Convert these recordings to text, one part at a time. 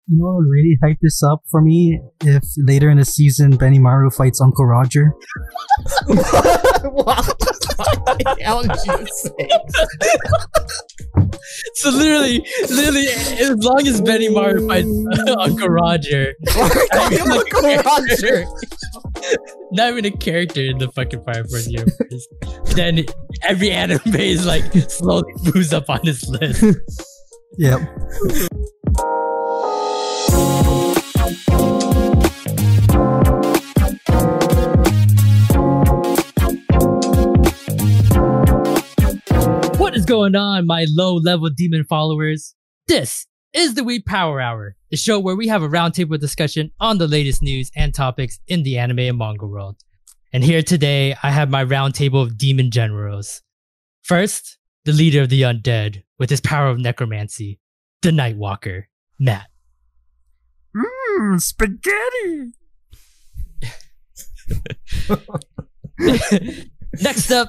You know what would really hype this up for me? If later in the season, Benimaru fights Uncle Roger. What the hell did you say? So literally, as long as Benimaru fights Uncle Roger, Uncle Roger. not even a character in the fucking Fire Force universe, then every anime is like slowly moves up on his list. Yep. What is going on, my low-level demon followers? This is the Weeb Power Hour, the show where we have a roundtable discussion on the latest news and topics in the anime and manga world. And here today, I have my roundtable of demon generals. First, the leader of the undead, with his power of necromancy, the Nightwalker, Matt. Spaghetti! Next up,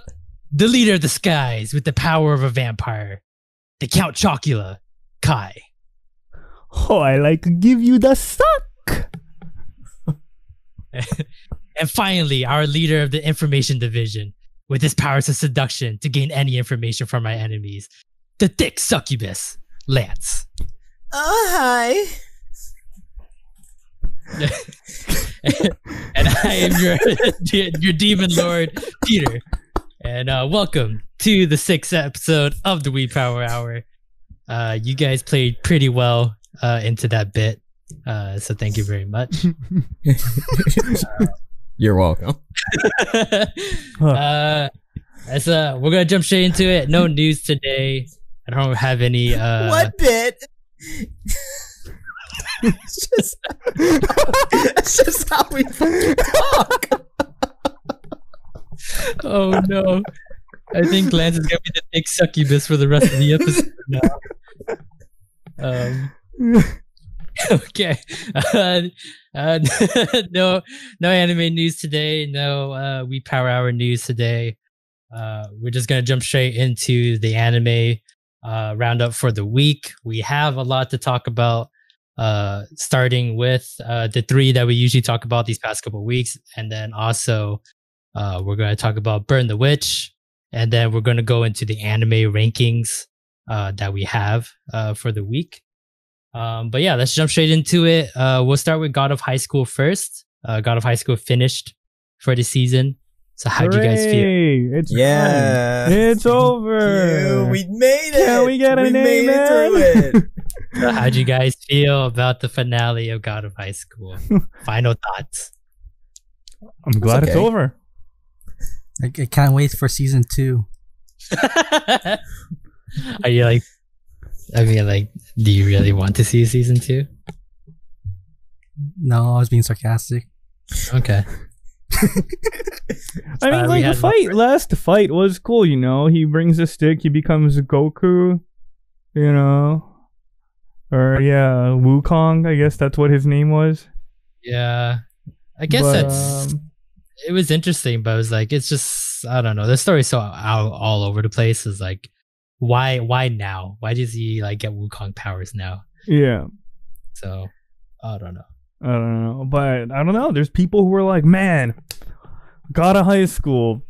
the leader of the skies with the power of a vampire, the Count Chocula, Kai. Oh, I like to give you the suck! And finally, our leader of the information division, with his powers of seduction to gain any information from my enemies, the thick succubus, Lance. Oh, hi. And I am your demon lord, Peter. And welcome to the 6th episode of the Weeb Power Hour. You guys played pretty well into that bit, so thank you very much. You're welcome. We're gonna jump straight into it. No news today. I don't have any. What bit? it's just how we fucking talk. Oh no. I think Lance is gonna be the big succubus for the rest of the episode now. Okay. No anime news today. No Weeb Power Hour news today. We're just gonna jump straight into the anime roundup for the week. We have a lot to talk about. Starting with the 3 that we usually talk about these past couple of weeks, and then also we're going to talk about Burn the Witch, and then we're going to go into the anime rankings that we have for the week. But yeah, let's jump straight into it. We'll start with God of High School first. God of High School finished for the season. So how'd you guys feel? It's fun. It's over. We made it. Can we get an made it through it. So how'd you guys feel about the finale of God of High School? Final thoughts. I'm glad it's over. I can't wait for season 2. Are you like, I mean, like, do you really want to see season 2? No, I was being sarcastic. Okay. I mean, like, the last fight was cool, you know? He brings a stick, he becomes a Goku, you know? Or, yeah, Wukong, I guess that's what his name was. Yeah. I guess it was interesting, but it was like, it's just, I don't know. The story's so all over the place. It's like, why now? Why does he, like, get Wukong powers now? Yeah. So, I don't know. But I don't know. There's people who are like, man, God of High School,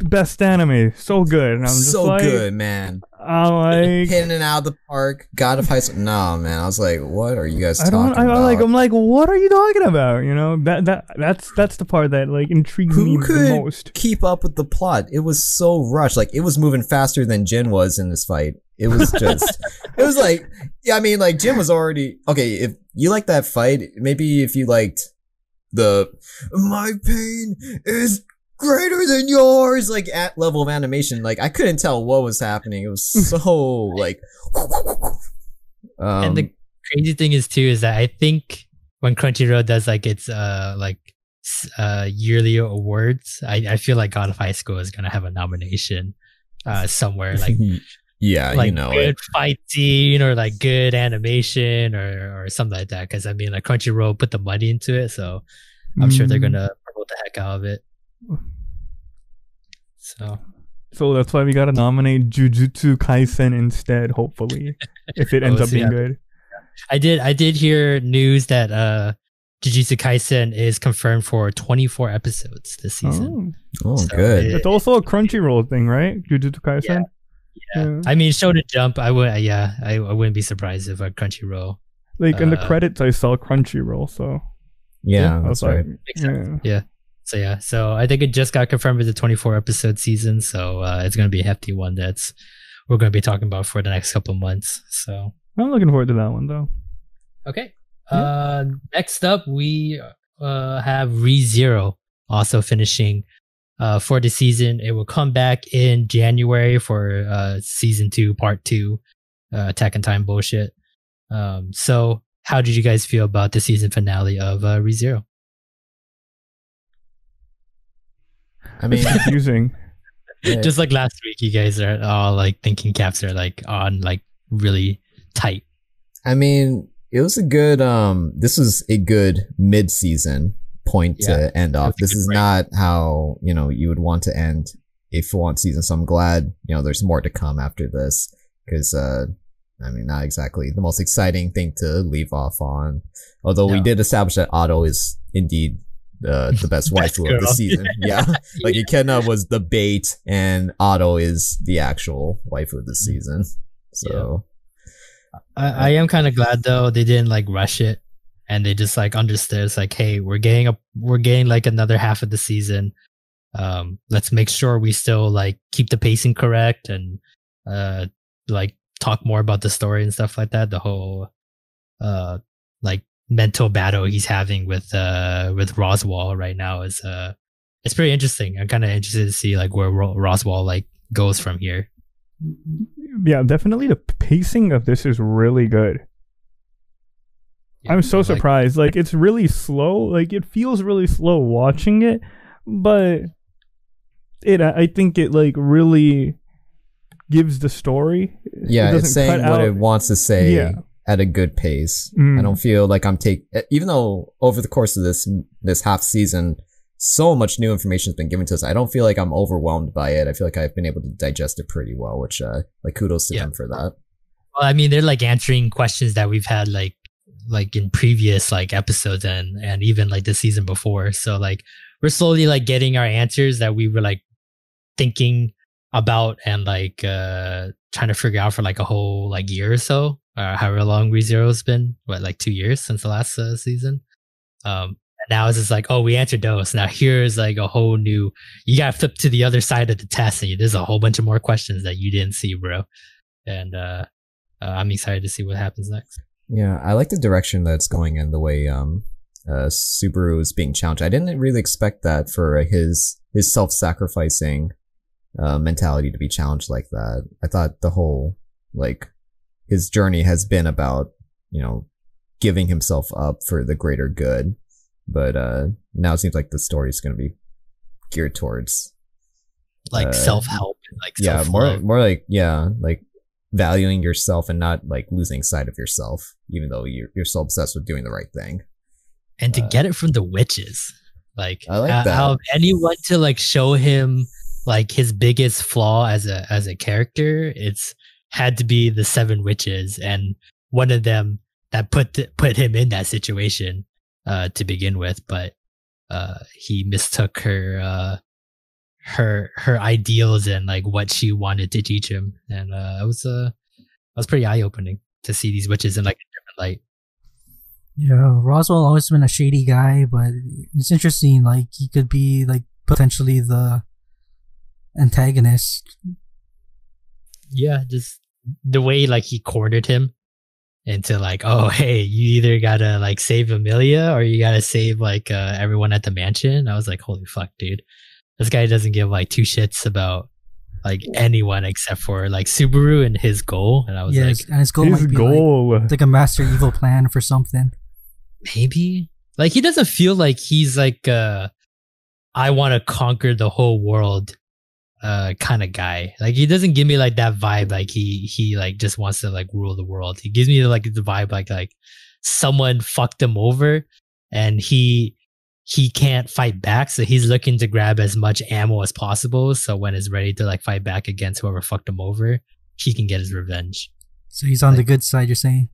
best anime, so good. And I'm just so like, good, man. I'm like hitting it out of the park. God of High School. No, man. I was like, what are you guys talking about? I'm like, what are you talking about? You know, that's the part that like intrigues me the most. Keep up with the plot. It was so rushed. Like, it was moving faster than Jin was in this fight. It was just, it was like, yeah, I mean, like, Jin was already, okay, if you like that fight, maybe if you liked my pain is greater than yours, like, at level of animation, like, I couldn't tell what was happening. It was so, like, and the crazy thing is, too, is that I think when Crunchyroll does, like, its, yearly awards, I feel like God of High School is gonna have a nomination, somewhere, like, yeah, like, you know, good fight scene or like good animation or something like that. Because I mean, like, Crunchyroll put the money into it, so I'm sure they're gonna promote the heck out of it. So that's why we gotta nominate Jujutsu Kaisen instead. Hopefully, if it ends up being good. I did hear news that Jujutsu Kaisen is confirmed for 24 episodes this season. Oh, So good. It's also a Crunchyroll thing, right? Jujutsu Kaisen. Yeah. I mean, Show to Jump. I wouldn't be surprised if a Crunchyroll. Like in the credits, I saw Crunchyroll. So Yeah, I that's was like, right. Makes sense. yeah. So I think it just got confirmed with the 24 episode season. So it's going to be a hefty one we're going to be talking about for the next couple of months. So I'm looking forward to that one though. okay. Next up, we have ReZero also finishing for the season. It will come back in January for season 2, part 2, Attack on Time bullshit. So how did you guys feel about the season finale of ReZero? I mean, Confusing. yeah, Just like last week, you guys are all like thinking caps are like on like really tight. I mean, it was a good. This was a good mid-season point to end off. This is not how you would want to end a full-on season. So I'm glad there's more to come after this because I mean, not exactly the most exciting thing to leave off on. Although we did establish that Otto is indeed the best waifu of the season. Yeah, like Ikenna was the bait, and Otto is the actual waifu of the season. So. I am kind of glad though they didn't like rush it, and they just like understood it's like, hey, we're getting like another half of the season. Let's make sure we still like keep the pacing correct and like talk more about the story and stuff like that. The whole like mental battle he's having with Roswell right now is it's pretty interesting. I'm kind of interested to see like where Roswell like goes from here. Yeah, definitely the pacing of this is really good. Yeah, I'm so surprised. Like it's really slow. Like it feels really slow watching it, but I think it like really gives the story. Yeah, it's saying what it wants to say at a good pace. I don't feel like I'm even though over the course of this half season, so much new information has been given to us. I don't feel like I'm overwhelmed by it. I feel like I've been able to digest it pretty well, which like kudos to them for that. Well, I mean, they're like answering questions that we've had like in previous like episodes and even like the season before. So like we're slowly like getting our answers that we were like thinking about and like trying to figure out for like a whole like year or so, however long ReZero's been, like 2 years since the last season. And now it's just like, oh, we answered those. Now here's like a whole new, you got to flip to the other side of the test and there's a whole bunch of more questions that you didn't see, bro. And I'm excited to see what happens next. Yeah, I like the direction that's going in, the way Subaru is being challenged. I didn't really expect that for his self-sacrificing mentality to be challenged like that. I thought the whole like his journey has been about giving himself up for the greater good, but now it seems like the story is going to be geared towards like self-help, like self-love. more like valuing yourself and not like losing sight of yourself, even though you're so obsessed with doing the right thing. And to get it from the witches, like I like that. How anyone to like show him like his biggest flaw as a character, it's had to be the 7 witches, and one of them that put him in that situation to begin with, but he mistook her ideals and like what she wanted to teach him, and it was pretty eye-opening to see these witches in like a different light. Yeah, Roswell always been a shady guy, but it's interesting. Like he could be like potentially the antagonist. Yeah, just the way like he cornered him into like, oh hey, you either gotta like save Amelia or you gotta save like everyone at the mansion. I was like, holy fuck, dude, this guy doesn't give like 2 shits about like anyone except for like Subaru and his goal. And I was like, and his goal might be like a master evil plan for something. Maybe like he doesn't feel like he's like I want to conquer the whole world kind of guy. Like he doesn't give me like that vibe. Like he like just wants to like rule the world. He gives me like the vibe like someone fucked him over and he can't fight back, so he's looking to grab as much ammo as possible, so when he's ready to like fight back against whoever fucked him over, he can get his revenge. So he's on the good side, you're saying?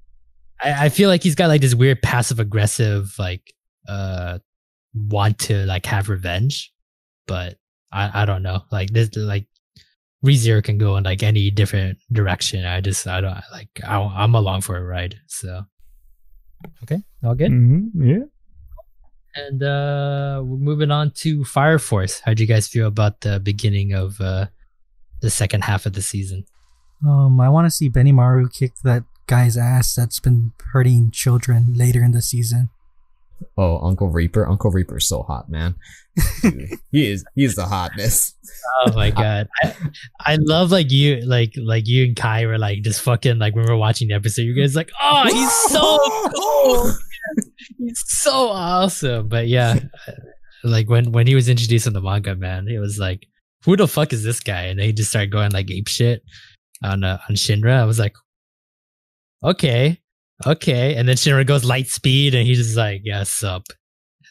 I feel like he's got like this weird passive aggressive like want to like have revenge, but I don't know. Like this like ReZero can go in like any different direction. I'm along for a ride. So okay, all good. Yeah. And we're moving on to Fire Force. How'd you guys feel about the beginning of the second half of the season? I want to see Benimaru kick that guy's ass that's been hurting children later in the season. Oh, Uncle Reaper. Uncle Reaper's so hot, man. Dude, he's the hotness. Oh my god. I love like you and Kai were like just fucking like when we were watching the episode, you guys like, oh, he's so cool. He's so awesome. But yeah, like when he was introduced in the manga, man, it was like, who the fuck is this guy? And then he just started going like ape shit on Shinra. I was like, okay. And then Shinra goes light speed, and he's just like, yeah, sup.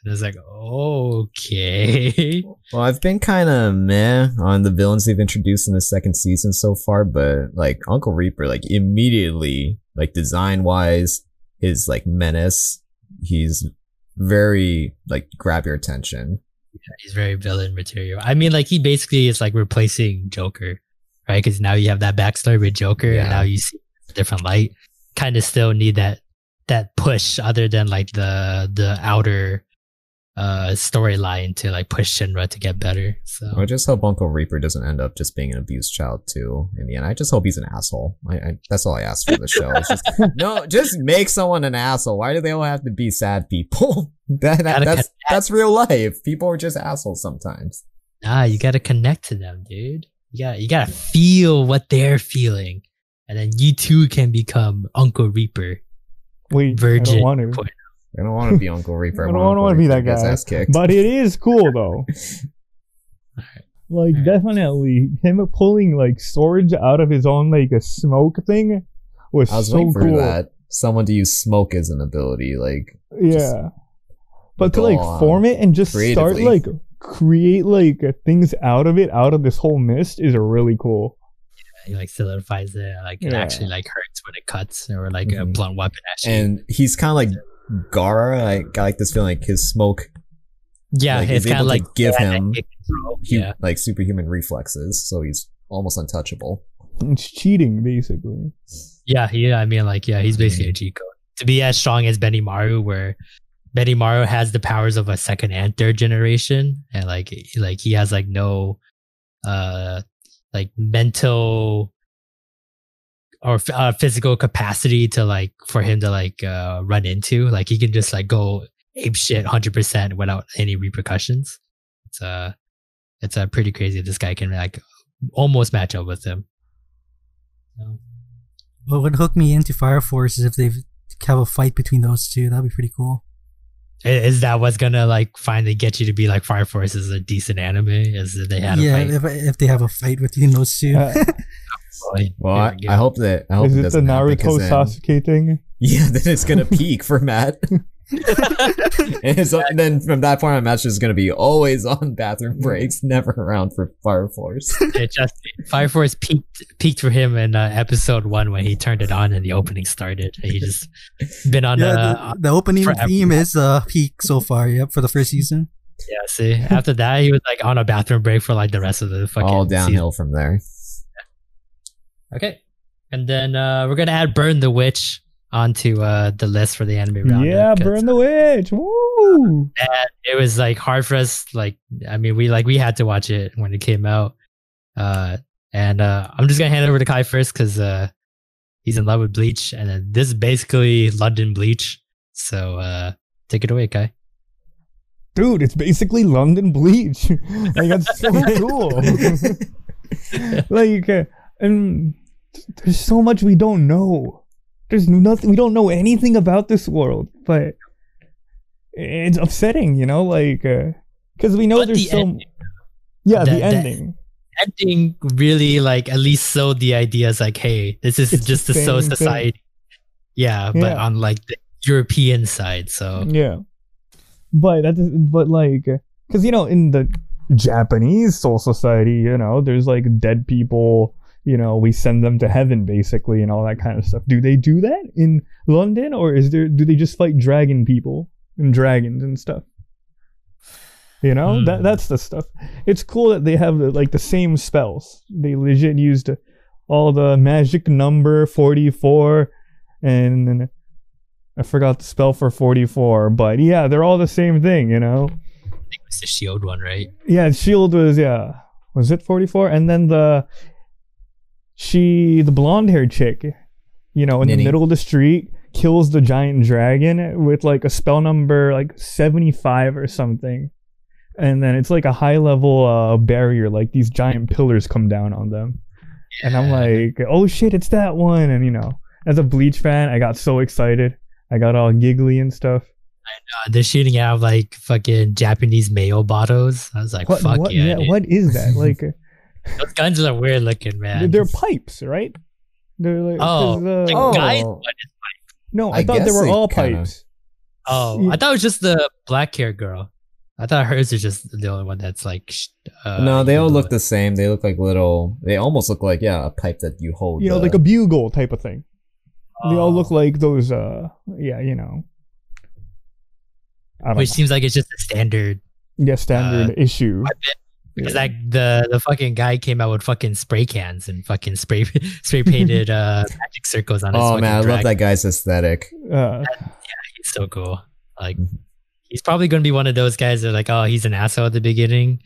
And it's like, okay. Well, I've been kind of meh on the villains they've introduced in the second season so far, but like Uncle Reaper, like immediately, like design wise, his like menace, he's very like grab your attention. Yeah, he's very villain material. I mean, like he basically is like replacing Joker, right? Because now you have that backstory with Joker, and now you see a different light. Kind of still need that push, other than like the outer storyline to like push Shinra to get better. So I just hope Uncle Reaper doesn't end up just being an abused child too in the end. I just hope he's an asshole. I that's all I ask for the show. It's just, no, just make someone an asshole. Why do they all have to be sad people? That's real life. People are just assholes sometimes. Nah, you gotta connect to them, dude. You gotta feel what they're feeling, and then you too can become Uncle Reaper. Wait, Virgin. I don't want to. I don't want to be Uncle Reaper. I don't want to be that guy. But it is cool though. Like definitely him pulling like swords out of his own like a smoke thing was I was so waiting for cool. that. Someone to use smoke as an ability, like Yeah. But to like form it and just start like create like things out of it, out of this whole mist is really cool. He like solidifies it, like it actually like hurts when it cuts, or like a blunt weapon actually. And he's kind of like Gaara. I got like this feeling like his smoke. Yeah, like, it's kind of like give him like superhuman reflexes, so he's almost untouchable. It's cheating basically. Yeah. I mean, like, he's basically a cheat code to be as strong as Benimaru, where Benimaru has the powers of a second and third generation, and like he has like no like mental or physical capacity to like for him to like run into. Like he can just like go ape shit 100% without any repercussions. It's pretty crazy. This guy can like almost match up with him. So. What would hook me into Fire Force is if they have a fight between those two. That'd be pretty cool. Is that what's gonna like finally get you to be like Fire Force is a decent anime? Is that they had a fight? If they have a fight between those two. Well, I hope that. I hope is it it the Naruto Sasuke thing? Yeah, then it's gonna peak for Matt. and then from that point on, Matt's just gonna be always on bathroom breaks, never around for Fire Force. Fire Force peaked for him in episode 1 when he turned it on and the opening started. He just been on the opening theme is peak so far. Yep, for the first season. Yeah, see, after that he was like on a bathroom break for like the rest of the fucking all downhill season. From there. Okay, and then we're gonna add Burn the Witch onto the list for the anime round. Yeah, Burn the Witch. Woo! And it was like hard for us. Like, I mean, we had to watch it when it came out. And I'm just gonna hand it over to Kai first because he's in love with Bleach, and then this is basically London Bleach. So take it away, Kai. Dude, it's basically London Bleach. Like that's so cool. Like, and there's so much we don't know. There's nothing, we don't know anything about this world, but it's upsetting, you know, like, because we know but there's so, yeah, the ending. Ending really, like, at least sowed the ideas, like, hey, this is it's just the soul society. Yeah, but on, like, the European side, so. Yeah. But like, because, you know, in the Japanese soul society, you know, there's, like, dead people, we send them to heaven basically and all that kind of stuff. Do they do that in London, or do they just fight dragon people and dragons and stuff? That's the stuff. It's cool that they have the same spells. They legit used all the magic number 44, and I forgot the spell for 44, but yeah, they're all the same thing, I think it was the shield one, right? Yeah, shield was it 44? And then the blonde haired chick, in the middle of the street, kills the giant dragon with a spell number 75 or something. And then it's a high level barrier, these giant pillars come down on them. Yeah. And I'm like, oh shit, it's that one. And as a Bleach fan, I got so excited. I got all giggly and stuff. I know, they're shooting out fucking Japanese mayo bottles. I was like, fuck yeah. What is that? Those guns are weird looking, man. They're pipes, right? They're guy's one is pipe. No, I thought they were all pipes. Oh, I thought it was just the black hair girl. I thought hers is just the only one that's no, they all look the same. They look like little. They almost look like a pipe that you hold. Like a bugle type of thing. They all look like those. Which seems like it's just a standard. Yeah, standard issue. Because the fucking guy came out with fucking spray cans and fucking spray painted magic circles on his. Oh man, I love that guy's aesthetic. Yeah, he's so cool. He's probably going to be one of those guys that he's an asshole at the beginning.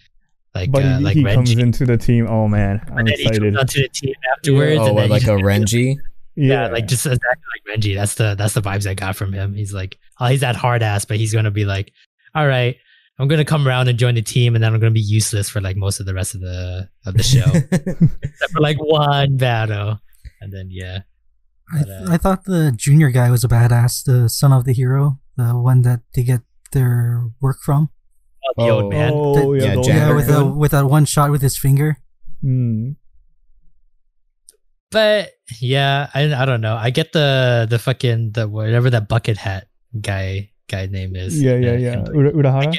But he comes into the team. Oh man, I'm excited. He comes onto the team afterwards. Oh, and like a Renji? Yeah, just exactly like Renji. That's the vibes I got from him. He's he's that hard ass, but he's going to be all right, I'm going to come around and join the team, and then I'm going to be useless for most of the rest of the show. Except for one battle. And then, yeah. I thought the junior guy was a badass, the son of the hero, the one that they get their work from. Oh, the old man. Oh, with that one shot with his finger. Mm. But yeah, I don't know. I get the fucking whatever that bucket hat guy name is. Yeah. Urahara.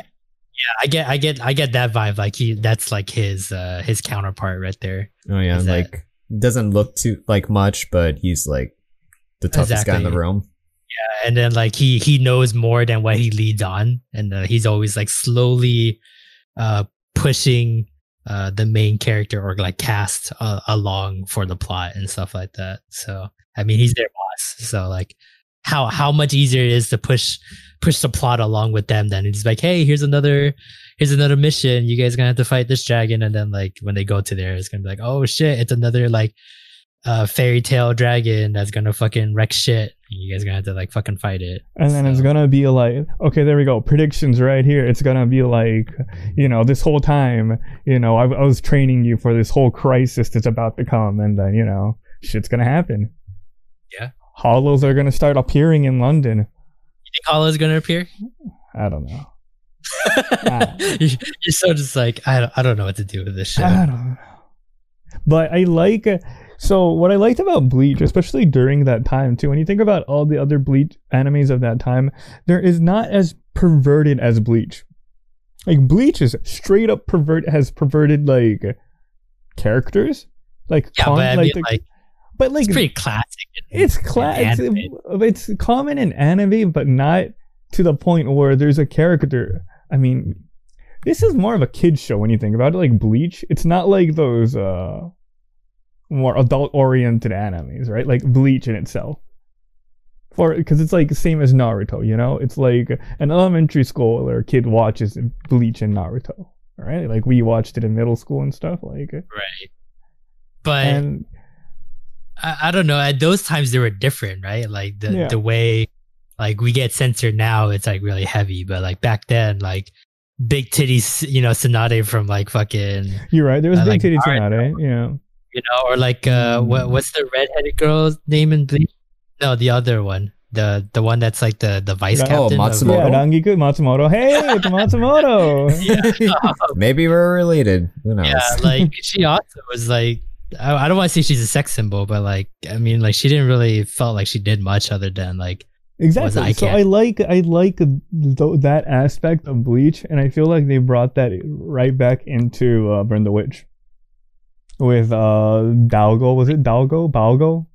I get that vibe. That's his counterpart right there. Oh yeah, doesn't look too much, but he's the toughest guy in the room. Yeah, and then he knows more than what he leads on, and he's always slowly pushing the main character or cast along for the plot and stuff like that. So I mean, he's their boss. So how much easier it is to push the plot along with them than it's hey, here's another mission. You guys are gonna have to fight this dragon, and then when they go to there, it's gonna be oh shit, it's another fairy tale dragon that's gonna fucking wreck shit. You guys are gonna have to fucking fight it. And then it's gonna be okay, there we go. Predictions right here. It's gonna be this whole time, I was training you for this whole crisis that's about to come, and then, shit's gonna happen. Yeah. Hollows are gonna start appearing in London. You think Hollow's gonna appear? I don't know. You're so just I don't know what to do with this show. I don't know. But so what I liked about Bleach, especially during that time too, when you think about all the other Bleach animes of that time, there is not as perverted as Bleach. Bleach is straight up has perverted characters. But it's pretty classic. It's common in anime, but not to the point where there's a character. I mean, this is more of a kid's show when you think about it. Bleach, it's not those more adult-oriented animes, right? Bleach in itself. Because it's the same as Naruto, It's an elementary school or kid watches Bleach and Naruto, right? We watched it in middle school and stuff. Right. But I don't know. At those times, they were different, right? The way we get censored now, it's really heavy. But back then, big titties, Tsunade from fucking. You're right. There was big titty Tsunade, yeah. Or what's the redheaded girl's name in Bleach? No, the other one. The one that's the vice captain. Matsumoto. Rangiku Matsumoto. Hey, it's Matsumoto. Maybe we're related. Who knows? Yeah, she also was I don't want to say she's a sex symbol, but I mean, she didn't really felt like she did much other than exactly. So I like that aspect of Bleach, and I feel they brought that right back into Burn the Witch. with Dalgo. Was it Dalgo? Balgo?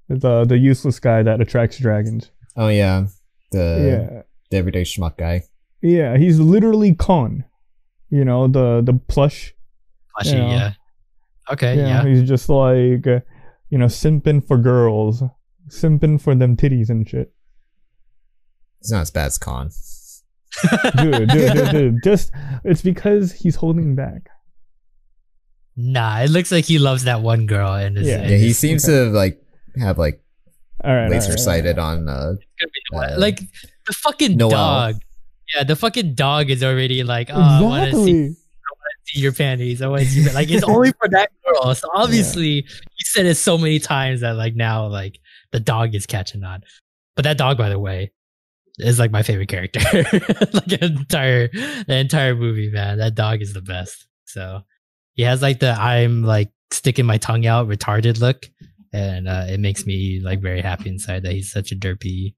The useless guy that attracts dragons. Oh yeah, the everyday schmuck guy. Yeah, he's literally Kon. You know, the plush. Plushy, yeah. Okay, yeah. He's just like, simping for girls. Simping for them titties and shit. It's not as bad as Kon. Dude. Just, it's because he's holding back. Nah, it looks like he loves that one girl. And he seems to have laser sighted on like the fucking Noelle. dog. Yeah, the fucking dog is already like, oh, exactly. I want to see your panties. I want to see like it's only for that girl. So obviously you said it so many times that like now like the dog is catching on. But that dog, by the way, is like my favorite character. Like the entire movie, man. That dog is the best. So he has like the I'm like sticking my tongue out retarded look. And it makes me like very happy inside that he's a derpy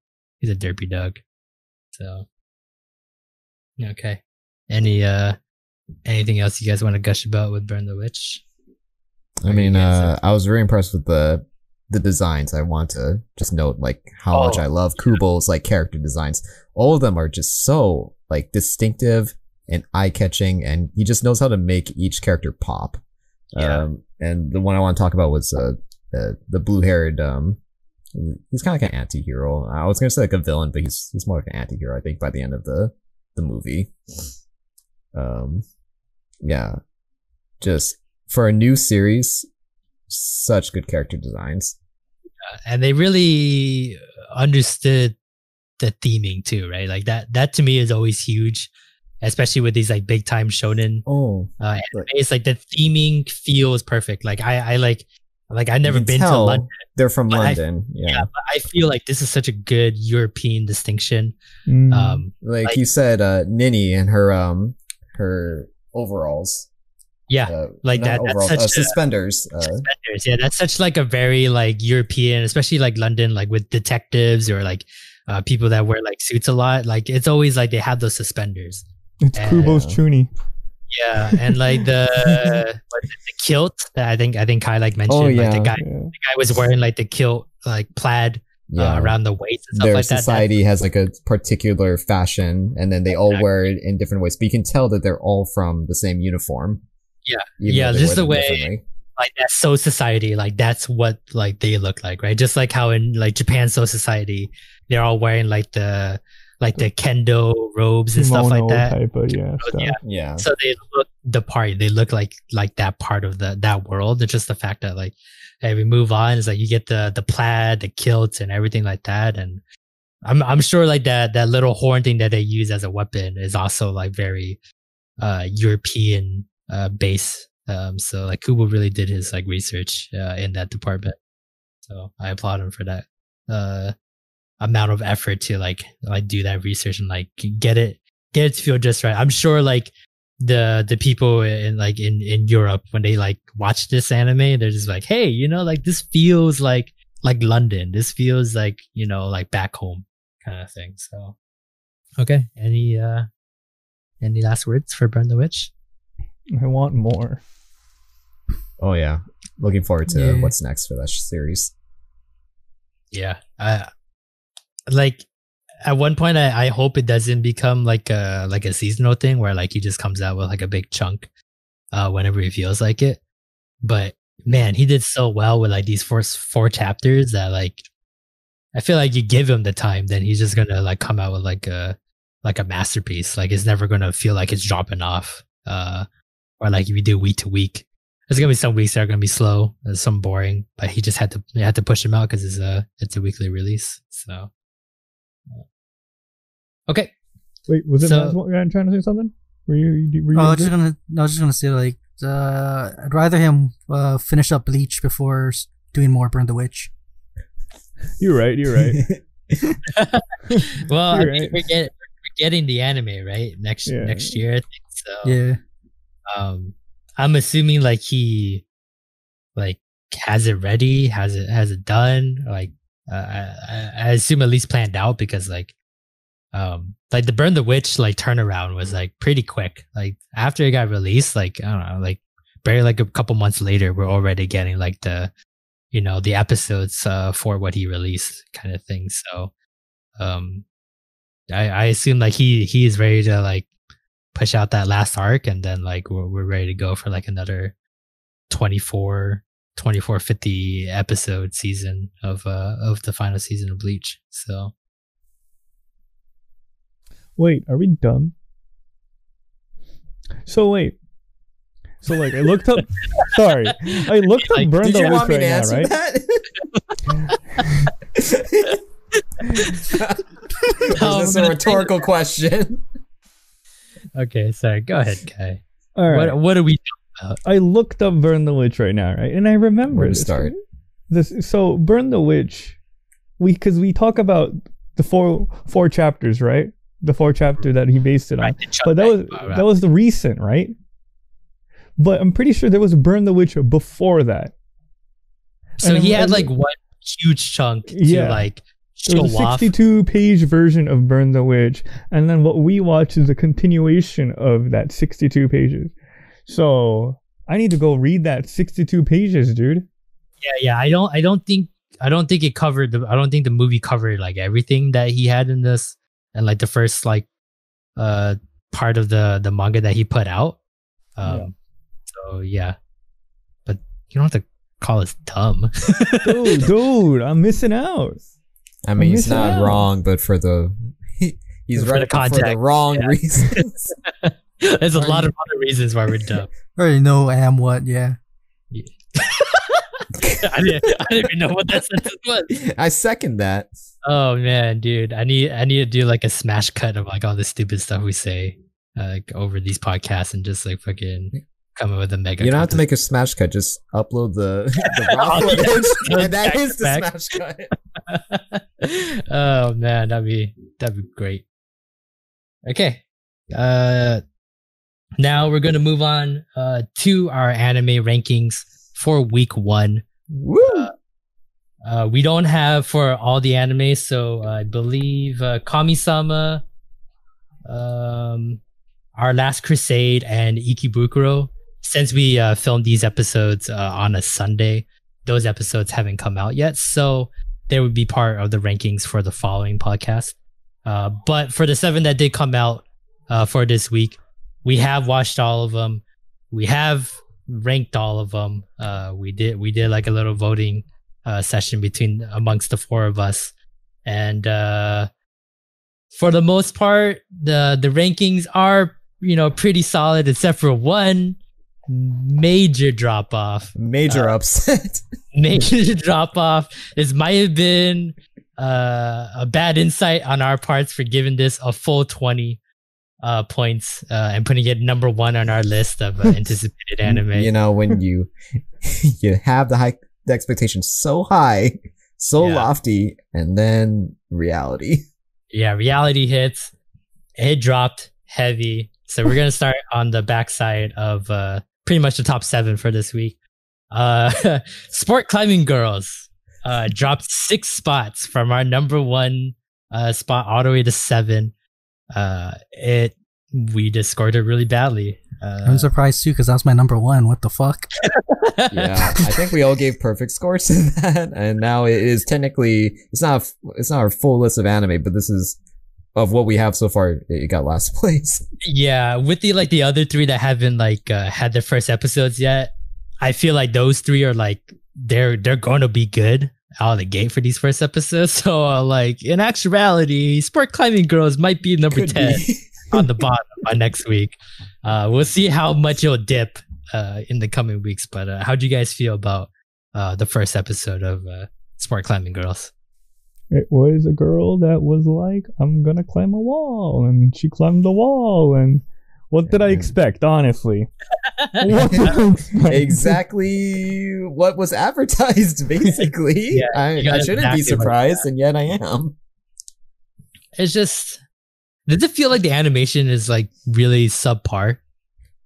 dog. So okay. Anything else you guys want to gush about with Burn the Witch? I mean, I was very impressed with the designs. I want to just note like how much I love Kubo's like character designs. All of them are just so like distinctive and eye-catching, and he just knows how to make each character pop. Yeah. And the one I want to talk about was the blue-haired, he's kind of like an anti-hero. I was gonna say like a villain, but he's more like an anti-hero, I think, by the end of the movie. Yeah, just for a new series, such good character designs. And they really understood the theming too, right? Like that to me is always huge, especially with these like big time shonen animes. Like the theming feels perfect. Like I've never been to London. They're from London. But I feel like this is such a good European distinction. Like you said, Nini and her overalls. Yeah, like that. Overalls, that's such suspenders. Suspenders. Yeah, that's such like a very like European, especially like London, like with detectives or like people that wear like suits a lot. Like it's always like they have those suspenders. It's Kubo's Chuni. Yeah, and like the kilt that I think Kai like mentioned. Like the guy was wearing like the kilt, like plaid around the waist and stuff Their like that. society has like a particular fashion, and then they all wear it in different ways. But you can tell that they're all from the same uniform. Yeah, just the way like that's So Society, like that's what like they look like, right? Just like how in like Japan So Society, they're all wearing like the kendo robes and stuff like that. Type of, yeah. So they look the part. They look like that part of that world. It's just the fact that like, hey, we move on. It's like you get the plaid, the kilts, and everything like that. And I'm sure like that little horn thing that they use as a weapon is also like very European base. So like Kubo really did his like research in that department. So I applaud him for that amount of effort to like do that research and like get it to feel just right. I'm sure like the people in Europe, when they like watch this anime, they're just like, hey, like this feels like London. This feels like, like back home kind of thing. So okay. Any last words for Burn the Witch? I want more. Oh yeah. Looking forward to what's next for that series. Yeah. Like at one point I hope it doesn't become like a seasonal thing where like he just comes out with like a big chunk whenever he feels like it. But man, he did so well with like these first 4 chapters that like I feel like you give him the time, then he's just gonna like come out with like a masterpiece. Like it's never gonna feel like it's dropping off. Or like if you do week to week, there's gonna be some weeks that are gonna be slow, there's some boring, but he just had to push him out because it's a weekly release. So okay. Wait, was it trying to say something? Were you I was just gonna say like I'd rather him finish up Bleach before doing more Burn the Witch. You're right. Well, I mean, we're getting the anime right next year, I think. So yeah. I'm assuming like he like has it ready, has it done. Like I assume at least planned out, because like the Burn the Witch like turnaround was like pretty quick. Like after it got released, like I don't know, like barely like a couple months later, we're already getting like the episodes for what he released kind of thing. So I assume like he is ready to like push out that last arc, and then like we're ready to go for like another 24 50 episode season of the final season of Bleach. So wait, are we done? So wait. So like I looked up sorry. I looked up Burn Did the you want Witch me to right answer now, right? that? Is this a rhetorical question? Okay, sorry. Go ahead, Kai. All right. What are we talking about? I looked up Burn the Witch right now, right? And I remember Where to start? So Burn the Witch, because we talk about the four chapters, right? The 4 chapter that he based it on. Right, But that was the recent, right? But I'm pretty sure there was Burn the Witch before that. So he had like one huge chunk to like show there was a off. 62-page version of Burn the Witch, and then what we watch is a continuation of that 62 pages. So I need to go read that 62 pages, dude. Yeah. I don't think it covered I don't think the movie covered like everything that he had in this, and like the first like part of the manga that he put out. So yeah, but you don't have to call us dumb. dude, I'm missing out. I mean, he's not wrong, but he's right for the wrong reasons. There's a lot of other reasons why we're dumb. I already know what, yeah. I didn't even know what that sentence was. I second that. Oh man, dude, I need to do like a smash cut of like all the stupid stuff we say like over these podcasts, and just like fucking come up with a mega. You don't have to make a smash cut. Just upload the raw footage, and that is the smash cut. Oh man, that'd be great. Okay, now we're gonna move on to our anime rankings for week 1. Woo! We don't have for all the anime, so I believe Kami-sama, Our Last Crusade, and Ikebukuro. Since we filmed these episodes on a Sunday, those episodes haven't come out yet, so they would be part of the rankings for the following podcast. But for the 7 that did come out for this week, we have watched all of them. We have ranked all of them. We did like a little voting session amongst the 4 of us, and for the most part, the rankings are pretty solid, except for one major drop off, upset. Major drop off. This might have been a bad insight on our parts for giving this a full 20 points and putting it number 1 on our list of anticipated anime. When you have the expectations so high, lofty, and then reality. Yeah, reality hits. It dropped heavy. So we're gonna start on the backside of pretty much the top 7 for this week. Sport Climbing Girls dropped 6 spots from our number 1 spot all the way to 7. We just scored it really badly. I'm surprised too, because that's my number 1. What the fuck? Yeah, I think we all gave perfect scores to that, and now it is technically it's not our full list of anime, but this is of what we have so far. It got last place. Yeah, with the other 3 that haven't had their first episodes yet, I feel like those 3 are like they're going to be good out of the gate for these first episodes. So in actuality, Sport Climbing Girls might be number 10 on the bottom by next week. We'll see how much it'll dip in the coming weeks. But how do you guys feel about the first episode of Sport Climbing Girls? It was a girl that was like, I'm gonna climb a wall, and she climbed the wall, and what did I expect, honestly? Exactly what was advertised, basically. Yeah, I shouldn't be surprised, and yet I am. It's just, does it feel like the animation is really subpar?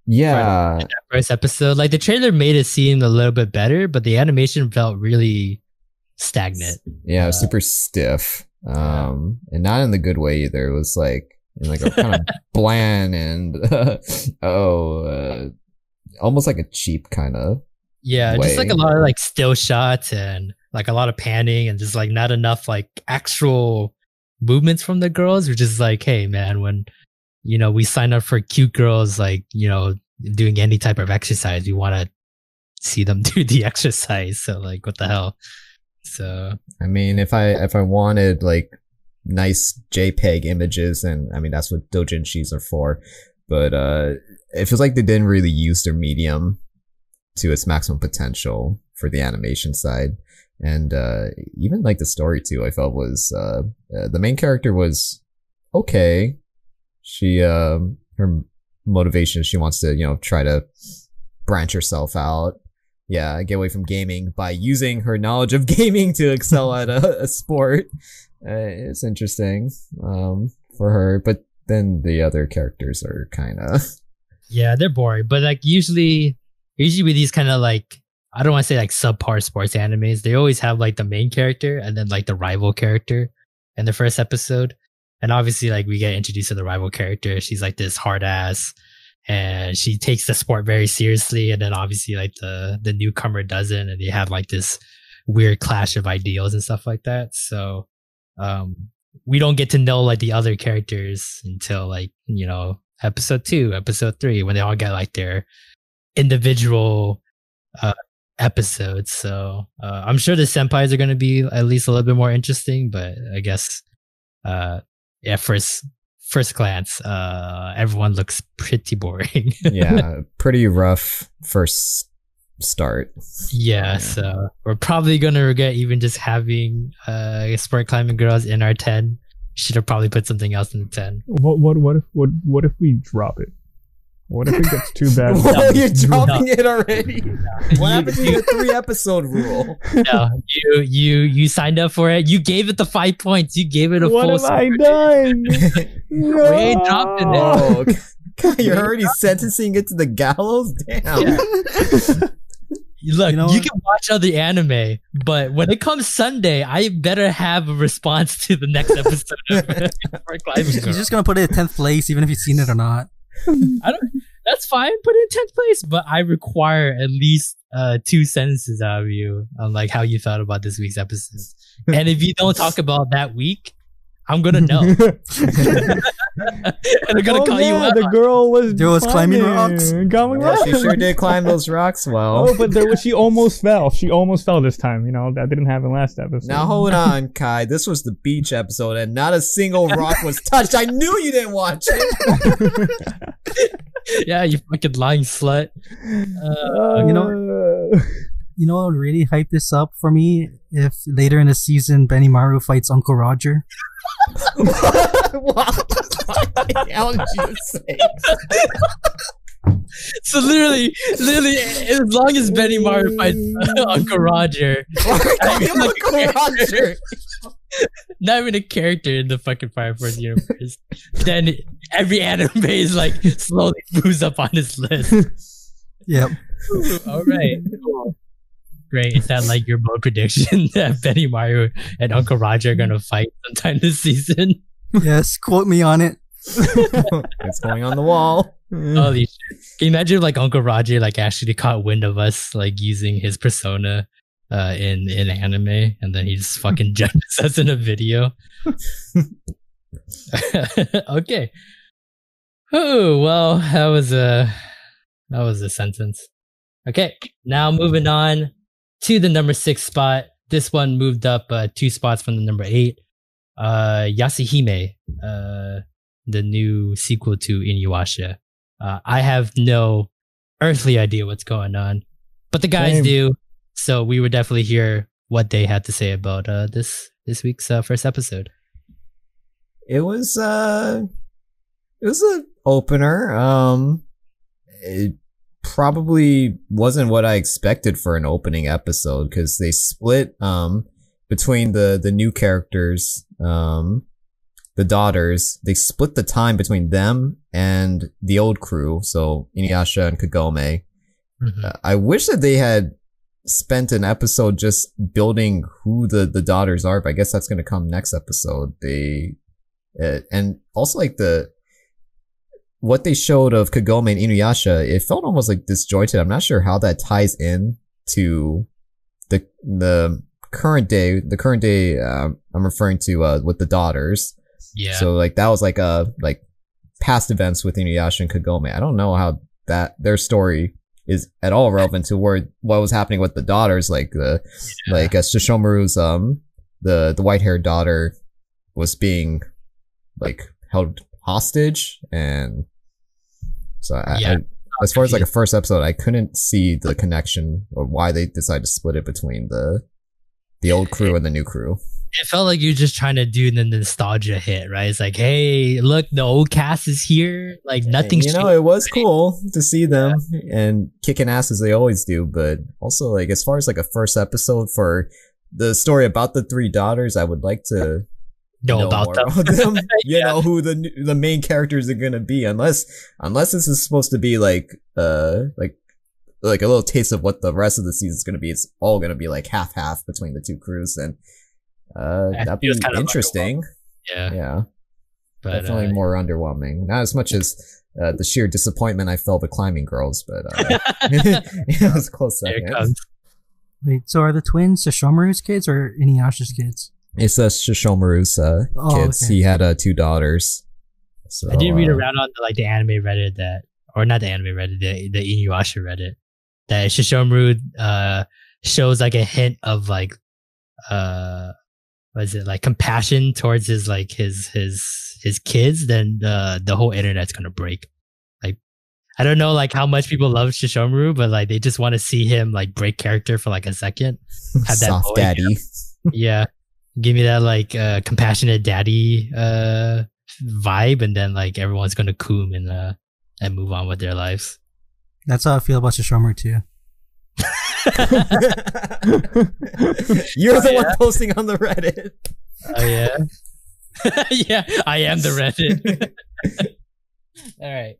Yeah. In that first episode, the trailer made it seem a little bit better, but the animation felt really stagnant. Yeah, super stiff. And not in the good way either. It was a kind of bland and almost like a cheap kind of just like a lot of like still shots and like a lot of panning and just like not enough like actual movements from the girls, which is like, hey man, when we sign up for cute girls like doing any type of exercise, we want to see them do the exercise. So like, what the hell? So I mean, if I wanted like nice JPEG images, and I mean that's what doujinshis are for, but it feels like they didn't really use their medium to its maximum potential for the animation side. And even like the story too, I felt was the main character was okay. She her motivation, she wants to try to branch herself out, get away from gaming by using her knowledge of gaming to excel at a sport. It's interesting for her, but then the other characters are kind of they're boring. But like usually with these kind of like, I don't want to say like subpar sports animes, they always have like the main character and then like the rival character in the first episode. And obviously like we get introduced to the rival character. She's like this hard ass and she takes the sport very seriously. And then obviously like the newcomer doesn't, and they have like this weird clash of ideals and stuff like that. So we don't get to know like the other characters until like, episode 2, episode 3, when they all get like their individual episodes. So I'm sure the senpais are going to be at least a little bit more interesting, but I guess first glance everyone looks pretty boring. Pretty rough first start. So we're probably going to regret even just having sport climbing girls in our 10. Should have probably put something else in the 10. What if we drop it? What if it gets too bad? Whoa, you're dropping it already. What happened to the 3-episode rule? No, you signed up for it. You gave it the 5 points. You gave it a full. What have I done? No. We ain't dropping it. Oh, God, you're already sentencing it to the gallows? Damn. Look, you can watch other anime, but when it comes Sunday, I better have a response to the next episode of Sport Climbing Girl. He's just gonna put it in 10th place, even if you've seen it or not. That's fine. Put it in 10th place, but I require at least 2 sentences out of you on like how you felt about this week's episode. And if you don't talk about that week, I'm gonna know. And I'm gonna call you out. The girl was climbing rocks. She sure did climb those rocks well. Oh, but she almost fell. She almost fell this time. That didn't happen last episode. Now hold on, Kai. This was the beach episode, and not a single rock was touched. I knew you didn't watch it. Yeah, you fucking lying slut. You know what would really hype this up for me? If later in the season Benimaru fights Uncle Roger. What the hell did you say? So literally, as long as Benimaru fights Uncle Roger, not even a character in the fucking Fire Force universe, then every anime is like slowly moves up on his list. Yep. All right. Cool. Great. Is that like your bold prediction that Benimaru and Uncle Roger are gonna fight sometime this season? Yes, quote me on it. It's going on the wall. Holy shit. Can you imagine if like Uncle Roger like actually caught wind of us like using his persona in anime, and then he just fucking judges us in a video? Okay. Oh well, that was a sentence. Okay, now moving on to the number 6 spot. This one moved up 2 spots from the number 8. Yashahime, the new sequel to Inuyasha. I have no earthly idea what's going on, but the guys do. So we would definitely hear what they had to say about this week's first episode. It was an opener. It probably wasn't what I expected for an opening episode, because they split between the new characters, the daughters. They split the time between them and the old crew, so Inuyasha and Kagome. Mm-hmm. I wish that they had spent an episode just building who the daughters are, but I guess that's going to come next episode. And also like what they showed of Kagome and Inuyasha, it felt almost like disjointed. I'm not sure how that ties in to the current day. The current day, I'm referring to, with the daughters. Yeah. So like that was like past events with Inuyasha and Kagome. I don't know how their story is at all relevant to what was happening with the daughters. Like Shishomaru's, the white-haired daughter was being like held hostage, and so I as far as like a first episode, I couldn't see the connection or why they decided to split it between the old crew and the new crew. It felt like you're just trying to do the nostalgia hit, right? It's like, hey, look, the old cast is here. Like nothing's changed. It was cool to see them and kicking ass as they always do, but also like as far as like a first episode for the story about the three daughters, I would like to know about them. You know who the main characters are gonna be, unless this is supposed to be like a little taste of what the rest of the season is gonna be. It's all gonna be like half between the two crews, and that'd be interesting. Yeah, but definitely more underwhelming. Not as much as the sheer disappointment I felt with Climbing Girls, but it was close second. Wait, so are the twins Shishomaru's kids or Inuyasha's kids? It's Shishomaru's kids. Okay. He had 2 daughters. So, I did read around on the anime Reddit or not the anime Reddit, the Inuyasha Reddit, that Shishomaru shows like a hint of like what is it, like compassion towards his kids, then the whole internet's gonna break. Like I don't know like how much people love Shishomaru, but like they just want to see him like break character for like a second. Have that soft daddy. Yeah. Give me that like compassionate daddy vibe, and then like everyone's gonna coom and move on with their lives. That's how I feel about Shishomaru too. You're the one posting on the Reddit. Oh yeah. Yeah, I am the Reddit. All right.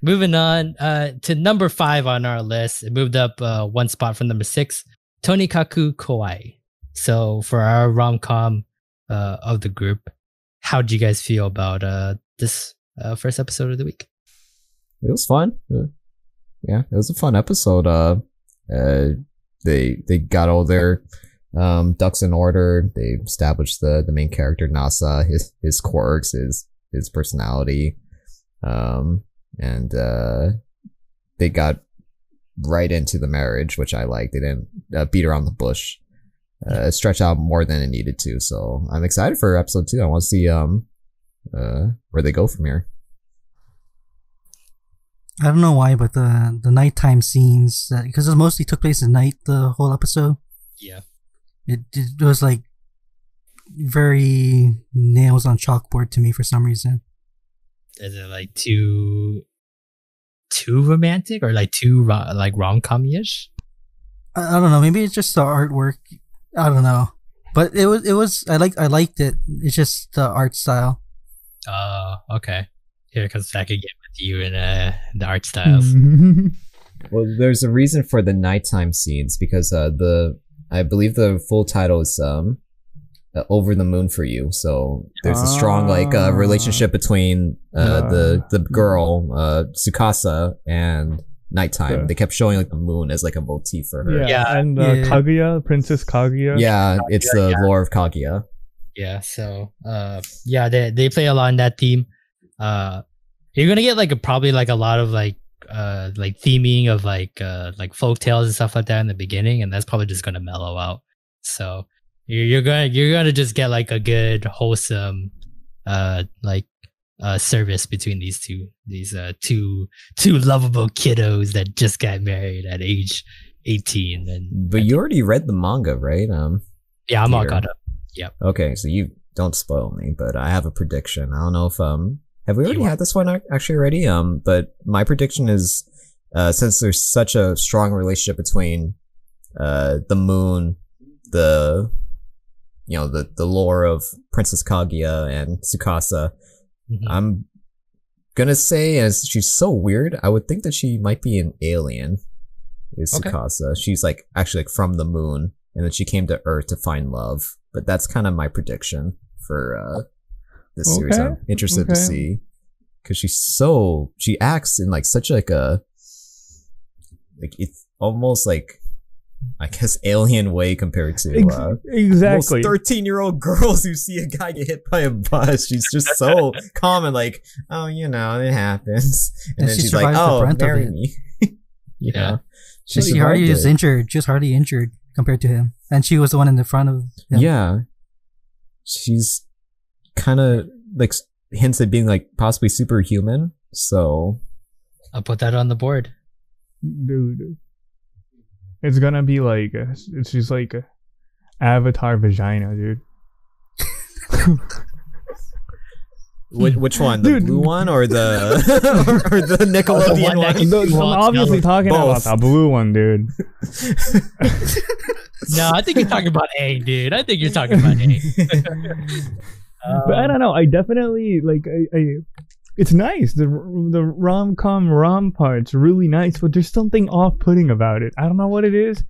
Moving on to number 5 on our list. It moved up 1 spot from number 6. Tonikaku Kawaii. So for our rom-com of the group, how did you guys feel about this first episode of the week? It was fun. Yeah, it was a fun episode. They got all their ducks in order. They established the main character Nasa, his quirks, his personality, and they got right into the marriage, which I liked. They didn't beat around the bush. Stretch out more than it needed to. So I'm excited for episode 2. I want to see where they go from here. I don't know why, but the nighttime scenes, because it mostly took place at night, the whole episode. Yeah. It was like very nails on chalkboard to me for some reason. Is it like too romantic or like too like rom-com-ish? I don't know. Maybe it's just the artwork. I don't know, but it was. I liked it. It's just the art style. Okay. Here comes back again with you and the art styles. Well, there's a reason for the nighttime scenes because I believe the full title is Over the Moon for You. So there's a strong relationship between the girl Tsukasa and nighttime. Yeah. They kept showing like the moon as like a motif for her. Yeah. And Kaguya, Princess Kaguya. Yeah, it's the lore of Kaguya. Yeah, so they play a lot in that theme. You're gonna get like probably like a lot of like theming of like folk tales and stuff like that in the beginning, and that's probably just gonna mellow out. So you're gonna just get like a good wholesome service between these two lovable kiddos that just got married at age 18. But you already read the manga, right? Yeah, I'm all caught up. Yep. Okay, so you don't spoil me, but I have a prediction. I don't know if have we already had this one actually already? But my prediction is since there's such a strong relationship between the moon, the lore of Princess Kaguya and Tsukasa, I'm gonna say, as she's so weird, I would think that she might be an alien. Is Tsukasa? She's like actually like from the moon, and then she came to Earth to find love. But that's kind of my prediction for this series. I'm interested to see because she acts in like such like a, like it's almost like, I guess, alien way compared to exactly most 13-year-old girls who see a guy get hit by a bus. She's just so calm and like, oh, you know, it happens. And then she's like, oh, marry me. Yeah. She hardly is injured, just hardly injured compared to him. And she was the one in the front of him. Yeah. She's kind of like hints at being like possibly superhuman. So I'll put that on the board. Dude. It's gonna be like, it's just like Avatar vagina, dude. Which one? The blue one or the or the Nickelodeon one? I'm obviously talking about the blue one, dude. No, I think you're talking about A, dude. I think you're talking about A. But I don't know. I definitely like. I it's nice. The rom part's really nice, but there's something off-putting about it. I don't know what it is.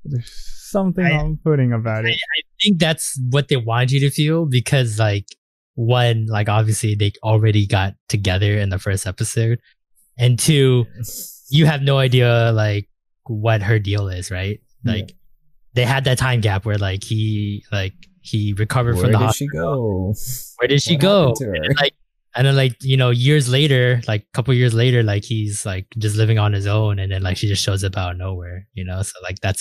There's something off-putting about it. I think that's what they want you to feel, because like, one, like obviously they already got together in the first episode, and two, you have no idea like what her deal is, right? Like they had that time gap where like he recovered from the hospital. Where did she go? And then like, you know, years later, like a couple years later, like he's like just living on his own, and then like she just shows up out of nowhere, you know? So like I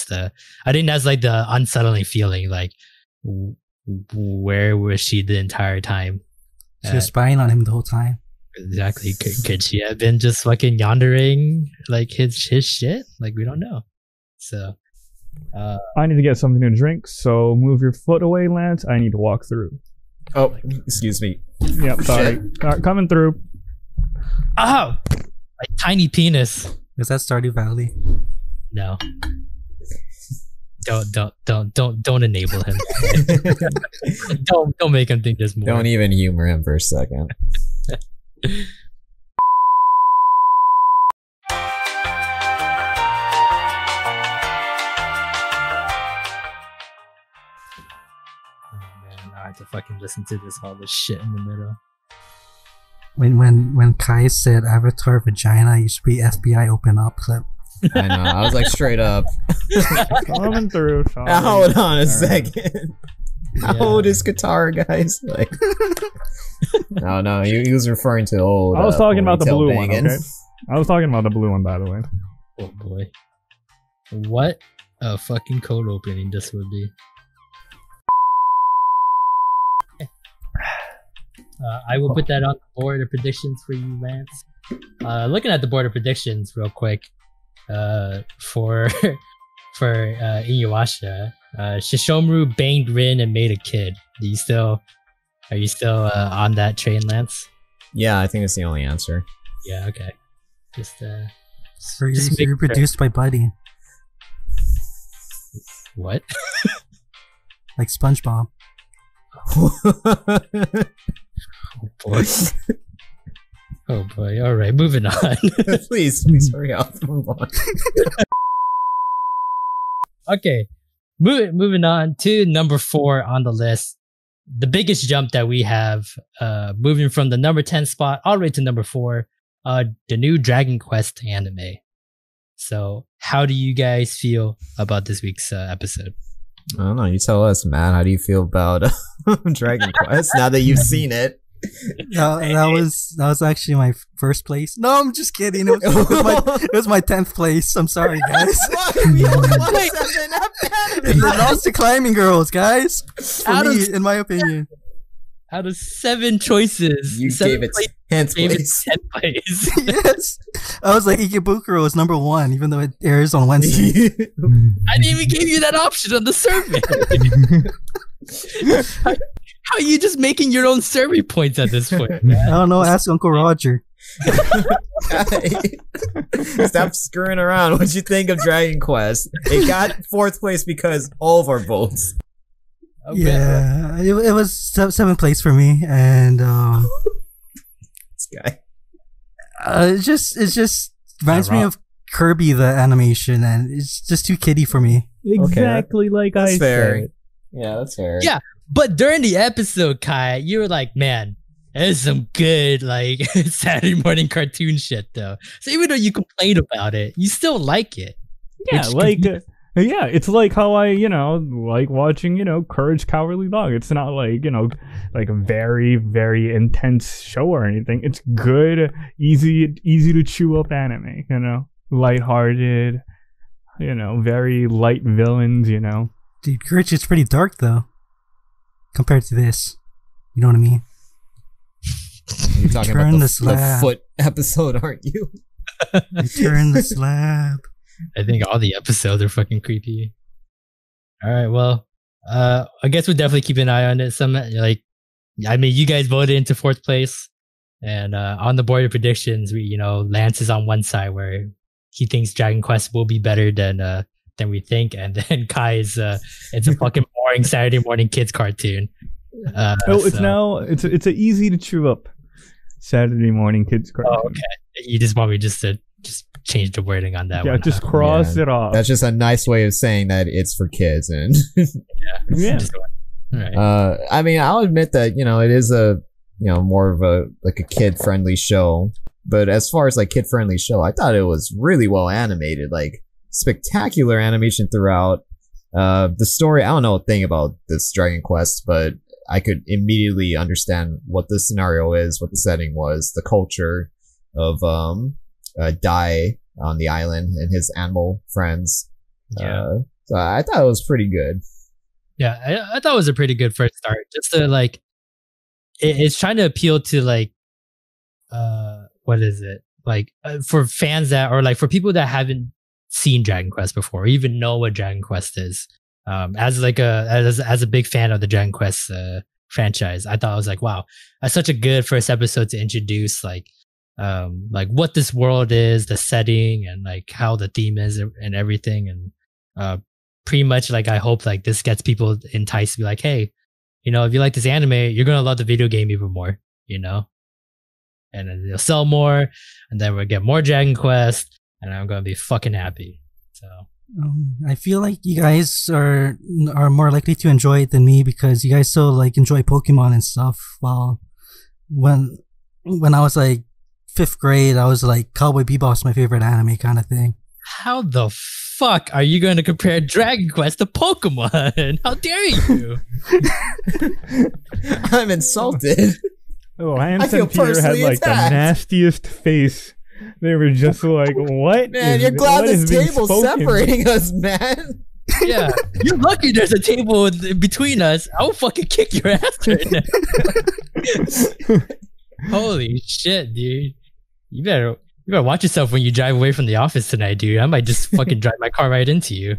think that's like the unsettling feeling, like where was she the entire time? She was spying on him the whole time. Exactly. Could she have been just fucking yondering like his shit? Like, we don't know. So I need to get something to drink, so move your foot away, Lance. I need to walk through. Oh, excuse me. Yep, sorry. Coming through. Oh, my tiny penis. Is that Stardew Valley? No. Don't enable him. don't make him think there's more. Don't even humor him for a second. I have to fucking listen to all this shit in the middle. When Kai said Avatar vagina, you should be FBI open up clip. I know. I was like straight up. Coming through. Hold on a second. How old is Katara, guys? Like, no. He was referring to old. I was talking about the blue one. Okay. I was talking about the blue one, by the way. Oh boy, what a fucking code opening this would be. I will put that on the board of predictions for you, Lance. Looking at the board of predictions real quick, for Inuyasha, Shishomaru banged Rin and made a kid. Are you still on that train, Lance? Yeah, I think that's the only answer. Yeah, okay. Just reproduced by Buddy. What? Like SpongeBob. Oh boy. All right, moving on. please hurry up. Move on. Okay, moving on to number 4 on the list. The biggest jump that we have, moving from the number 10 spot all the way to number 4, the new Dragon Quest anime. So, how do you guys feel about this week's episode? I don't know. You tell us, Matt. How do you feel about Dragon Quest now that you've seen it? That was actually my first place. No, I'm just kidding. It was my 10th place. I'm sorry, guys. We only won 7. They lost to Climbing Girls, guys. For me, in my opinion. Out of 7 choices, you gave it 10th place. 10th place. Yes. I was like, Ikebukuro is number 1, even though it airs on Wednesday. I didn't even give you that option on the survey. How are you just making your own survey points at this point, man? I don't know. Ask Uncle Roger. Stop screwing around. What'd you think of Dragon Quest? It got 4th place because all of our votes. Okay. Yeah, it was 7th place for me, and this guy. It just reminds me of Kirby, the animation, and it's just too kiddie for me. Exactly, okay, like that's I fair. said. Yeah, that's fair. Yeah, but during the episode, Kai, you were like, man, There's some good like Saturday morning cartoon shit though. So even though you complain about it, you still like it. Yeah, like yeah, it's like how I, like watching, Courage Cowardly Dog. It's not like, like a very, very intense show or anything. It's good, easy to chew up anime, lighthearted, very light villains, Dude, Courage is pretty dark though, compared to this. You know what I mean? You're talking about the foot episode, aren't you? Return the slab. I think all the episodes are fucking creepy. All right, well, I guess we'll definitely keep an eye on it. You guys voted into 4th place, and on the board of predictions, Lance is on one side where he thinks Dragon Quest will be better than we think, and then Kai is it's a fucking boring Saturday morning kids cartoon. It's an easy to chew up Saturday morning kids cartoon. Oh, okay. You just want me to just change the wording on that one. Yeah, just cross it off. That's just a nice way of saying that it's for kids. And yeah. All right. I'll admit that, it is a, more of a kid friendly show. But as far as like kid friendly show, I thought it was really well animated, like spectacular animation throughout. The story, I don't know a thing about this Dragon Quest, but I could immediately understand what the scenario is, what the setting was, the culture of, Dai on the island and his animal friends. Yeah. So I thought it was pretty good. Yeah, I thought it was a pretty good first start. Just to like, it's trying to appeal to like, what is it? Like for fans that, or like for people that haven't seen Dragon Quest before, or even know what Dragon Quest is. As a big fan of the Dragon Quest franchise, I thought I was like, wow, that's such a good first episode to introduce like what this world is, the setting, and like how the theme is and everything. And pretty much like I hope like this gets people enticed to be like, hey, if you like this anime, you're gonna love the video game even more, and then they'll sell more, and then we'll get more Dragon Quest, and I'm gonna be fucking happy. So I feel like you guys are more likely to enjoy it than me because you guys still like enjoy Pokemon and stuff. While when I was like 5th grade, I was like Cowboy Bebop's my favorite anime kind of thing. How the fuck are you going to compare Dragon Quest to Pokemon? How dare you? I'm insulted. Lance and Peter had like the nastiest face. They were just like, what? Man, you're glad this table's separating us, man. Yeah, you're lucky there's a table between us. I'll fucking kick your ass right now. Holy shit, dude. You better watch yourself when you drive away from the office tonight, dude. I might just fucking drive my car right into you.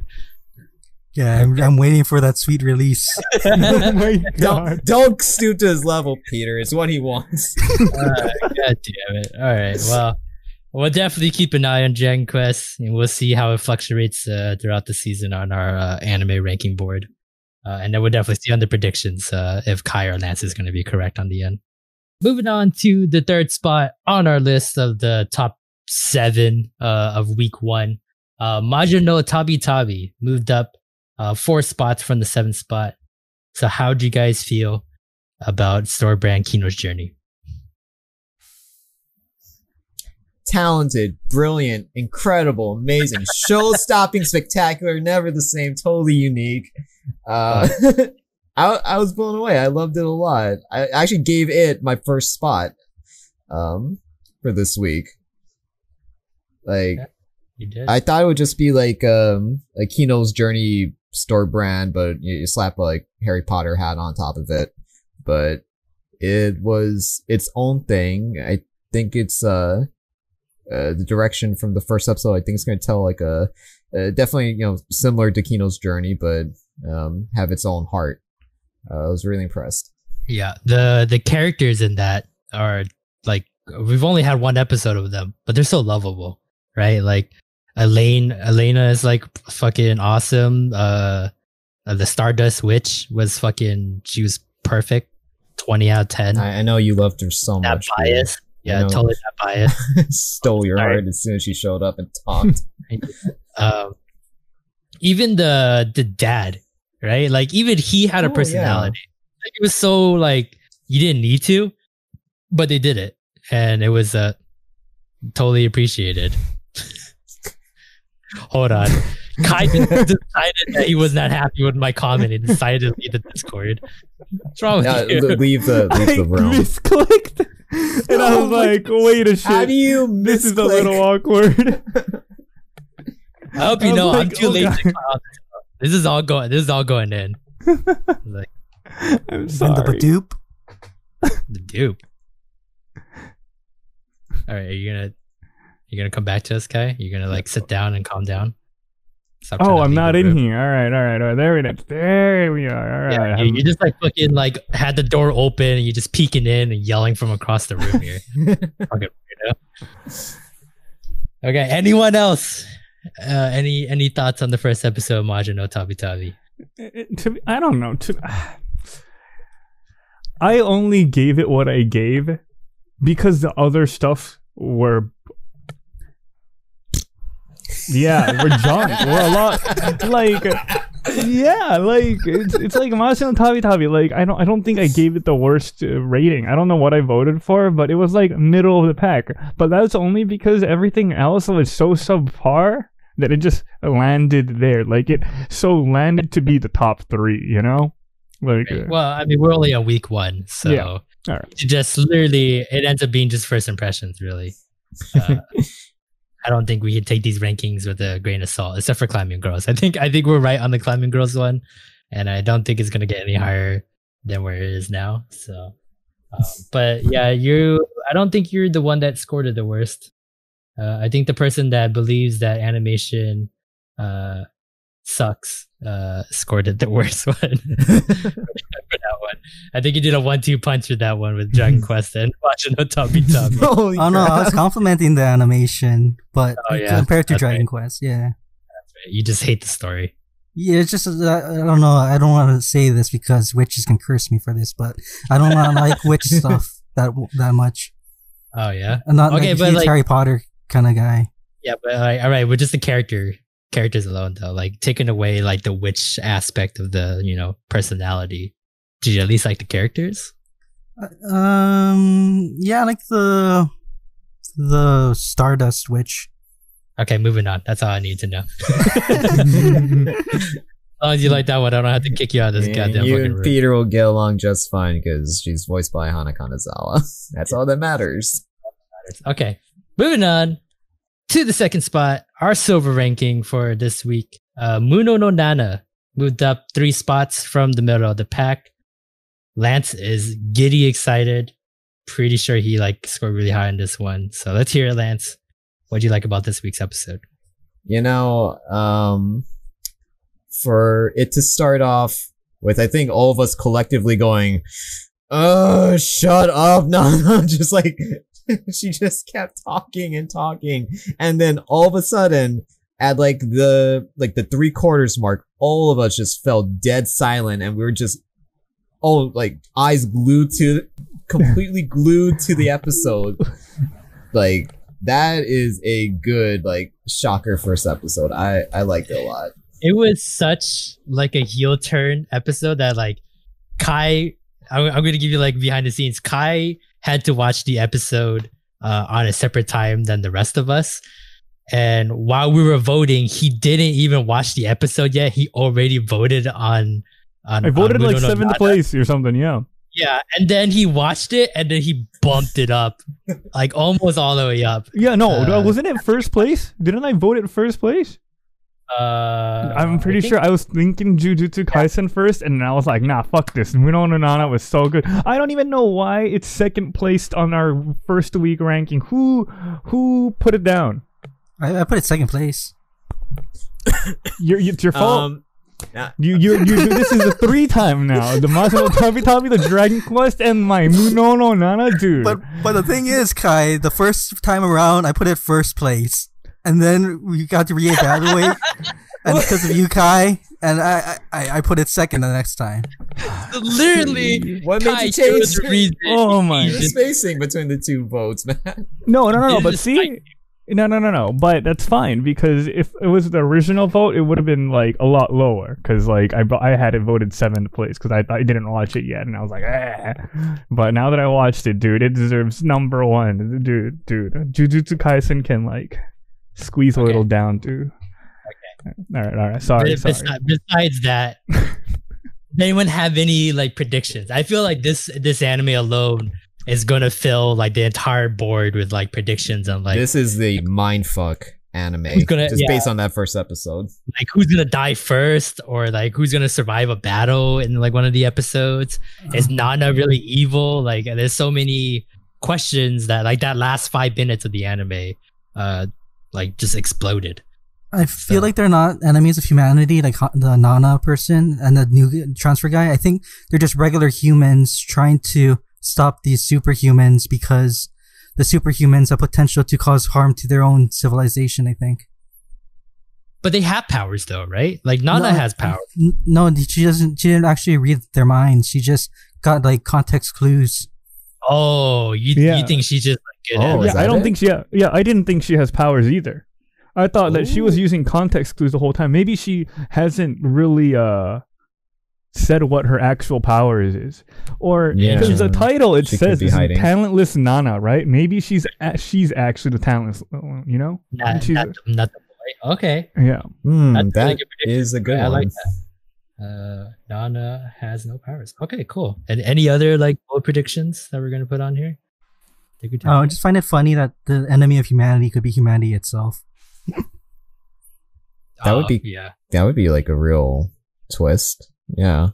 Yeah, I'm waiting for that sweet release. Oh my god. Don't stoop to his level, Peter. It's what he wants. God damn it. All right, well, we'll definitely keep an eye on Dragon Quest, and we'll see how it fluctuates throughout the season on our anime ranking board. And then we'll definitely see on the predictions if Kai or Lance is going to be correct on the end. Moving on to the 3rd spot on our list of the top 7 of week 1. Majou no Tabitabi moved up 4 spots from the 7th spot. So how do you guys feel about store brand Kino's Journey? Talented, brilliant, incredible, amazing, show-stopping, spectacular, never the same, totally unique. I was blown away. I loved it a lot. I actually gave it my first spot for this week. Like, yeah, you did. I thought it would just be like a Kino's Journey store brand, but you slap a like Harry Potter hat on top of it. But it was its own thing. I think it's the direction from the first episode. I think it's going to tell like a definitely similar to Kino's Journey, but have its own heart. I was really impressed. Yeah, the characters in that are like, we've only had 1 episode of them, but they're so lovable, right? Like Elena is like fucking awesome. The Stardust Witch was she was perfect. 20 out of 10. I know you loved her so much. That bias. Yeah, totally that bias. Stole your heart as soon as she showed up and talked. Even the dad, right? Like even he had a personality. Yeah. Like it was so like you didn't need to, but they did it, and it was totally appreciated. Hold on. Kaisen decided that he was not happy with my comment and decided to leave the Discord. What's wrong with you? Leave the room. I misclicked. And I was like, wait a shit. How do you misclick? This is a little awkward. I hope you know I'm too late to cloud. This is all going in. Like, I'm sorry. And the dupe. The dupe. All right, are you gonna come back to us, Kai? You're gonna like sit down and calm down? Oh, I'm not in here. All right. There we are. All right. Yeah, you just like fucking like had the door open and you're just peeking in and yelling from across the room here. Fucking weirdo. Okay, anyone else? Any thoughts on the first episode, Majin Tabitabi? I don't know. I only gave it what I gave because the other stuff were. Yeah, we're junk. We're a lot like. Yeah, like it's like Majin Tabitabi. Like I don't think I gave it the worst rating. I don't know what I voted for, but it was like middle of the pack. But that's only because everything else was so subpar that it just landed there. Like it so landed to be the top 3, you know? Like well, I mean, we're only on week 1, so yeah. All right. Just literally it ends up being just first impressions, really. I don't think we can take these rankings with a grain of salt, except for Climbing Girls. I think we're right on the Climbing Girls one, and I don't think it's gonna get any higher than where it is now. So, but yeah, I don't think you're the one that scored it the worst. I think the person that believes that animation sucks scored it the worst one for that one. I think you did a 1-2 punch with that one with Dragon Quest and watching Tabitabi. Oh no, I was complimenting the animation, but compared to Dragon Quest, yeah. That's right. You just hate the story. Yeah, it's just I don't know. I don't want to say this because witches can curse me for this, but I don't like witch stuff that much. Oh yeah. I'm not okay, like but a huge like, Harry Potter kind of guy. Yeah, but all right, with just the characters alone though, like taking away like the witch aspect of the personality. Did you at least like the characters? Yeah, like the Stardust Witch. Okay, moving on. That's all I need to know. As long as you like that one, I don't have to kick you out of this goddamn you fucking and room. Peter will get along just fine because she's voiced by Hana Kanazawa. That's all that matters. Okay, moving on to the second spot. Our silver ranking for this week. Muno no Nana moved up 3 spots from the middle of the pack. Lance is giddy excited. Pretty sure he scored really high on this one. So let's hear it, Lance. What do you like about this week's episode? For it to start off with, I think all of us collectively going, "Oh, shut up!" No, just like she just kept talking and talking, and then all of a sudden, at the 3/4 mark, all of us just fell dead silent, and we were just eyes completely glued to the episode. That is a good shocker first episode. I liked it a lot. It was such a heel turn episode that Kai, I'm going to give you behind the scenes. Kai had to watch the episode on a separate time than the rest of us. And while we were voting, he didn't even watch the episode yet. He already voted on I voted 7th place or something, yeah. Yeah, and then he watched it and then he bumped it up. Almost all the way up. Yeah, no, wasn't it first place? Didn't I vote it first place? I'm pretty sure I was thinking Jujutsu Kaisen first, and then I was like, nah, fuck this. Muno no Nana was so good. I don't even know why it's second placed on our first week ranking. Who put it down? I put it second place. It's your fault. You this is the 3 time now. The Majin Tabitabi, the Dragon Quest, and my Muno no Nana, dude. But the thing is, Kai, the first time around I put it first place. And then we got to reevaluate, and because of you, Kai, and I put it second the next time. Literally, what Kai, made you change? the reason. Oh my! The spacing between the 2 votes, man. No. But see, No. But that's fine, because if it was the original vote, it would have been like a lot lower. Because like I had it voted 7th place because I didn't watch it yet, and I was like, But now that I watched it, dude, it deserves number 1. Dude, Jujutsu Kaisen can like squeeze a little down, dude. Okay. All right. Sorry. Besides that, does anyone have any like predictions? I feel like this anime alone is gonna fill like the entire board with like predictions on like this is the mindfuck anime based on that first episode. Like who's gonna die first, or like who's gonna survive a battle in like one of the episodes? Is Nana really evil? Like there's so many questions that like that last 5 minutes of the anime like just exploded. I feel like they're not enemies of humanity, like the Nana person and the new transfer guy. I think they're just regular humans trying to stop these superhumans because the superhumans have potential to cause harm to their own civilization, I think. But they have powers though, right? Like Nana has powers. No, she didn't actually read their minds. She just got like context clues. Oh, you think she's just like good at I don't think I didn't think she has powers either. I thought that she was using context clues the whole time. Maybe she hasn't really said what her actual powers is, or because the title it says is talentless Nana, right? Maybe she's actually the talentless, you know? Not the boy. Okay. Yeah. That is a good one. I like that. Nana has no powers. Okay, cool. And any other like bold predictions that we're gonna put on here? I just find it funny that the enemy of humanity could be humanity itself. That would be like a real twist. Yeah.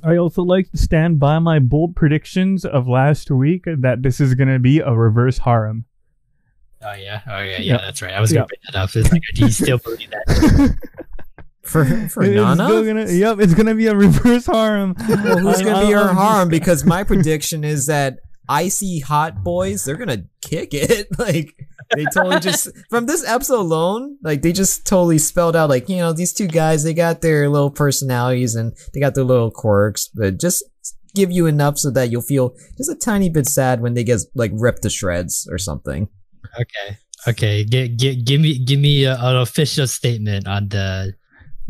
I also like to stand by my bold predictions of last week that this is going to be a reverse harem. Oh yeah, that's right. I was going to bring that up. It's like, do you still believe that? For Nana? It's going to be a reverse harem. Well, who's going to be her harem? Because my prediction is that icy hot boys, they're going to kick it. Like, they totally just, from this episode alone, like, they just totally spelled out, like, you know, these two guys, they got their little personalities and they got their little quirks, but just give you enough so that you'll feel just a tiny bit sad when they get, like, ripped to shreds or something. Okay. Give me an official statement on the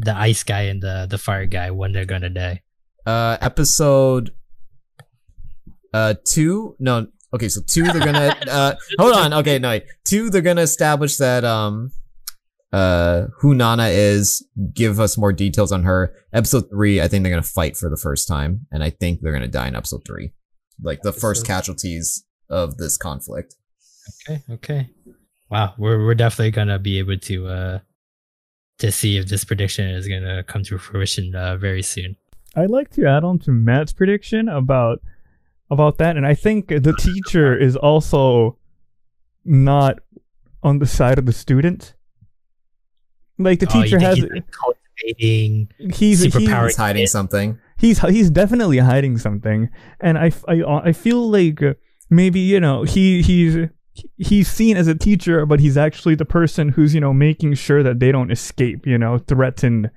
ice guy and the fire guy when they're gonna die. Episode 2? No. Okay, so 2, they're gonna, hold on. Okay, no, 2, they're gonna establish that, who Nana is, give us more details on her. Episode 3, I think they're gonna fight for the first time, and I think they're gonna die in episode 3. Like, the first casualties of this conflict. Okay. Wow, we're definitely gonna be able to see if this prediction is gonna come to fruition, very soon. I'd like to add on to Matt's prediction about that, and I think the teacher is also not on the side of the student. Like the teacher has he's like cultivating superpower. He's hiding something. He's definitely hiding something, and I feel like maybe, you know, he's seen as a teacher, but he's actually the person who's, you know, making sure that they don't escape, you know, threaten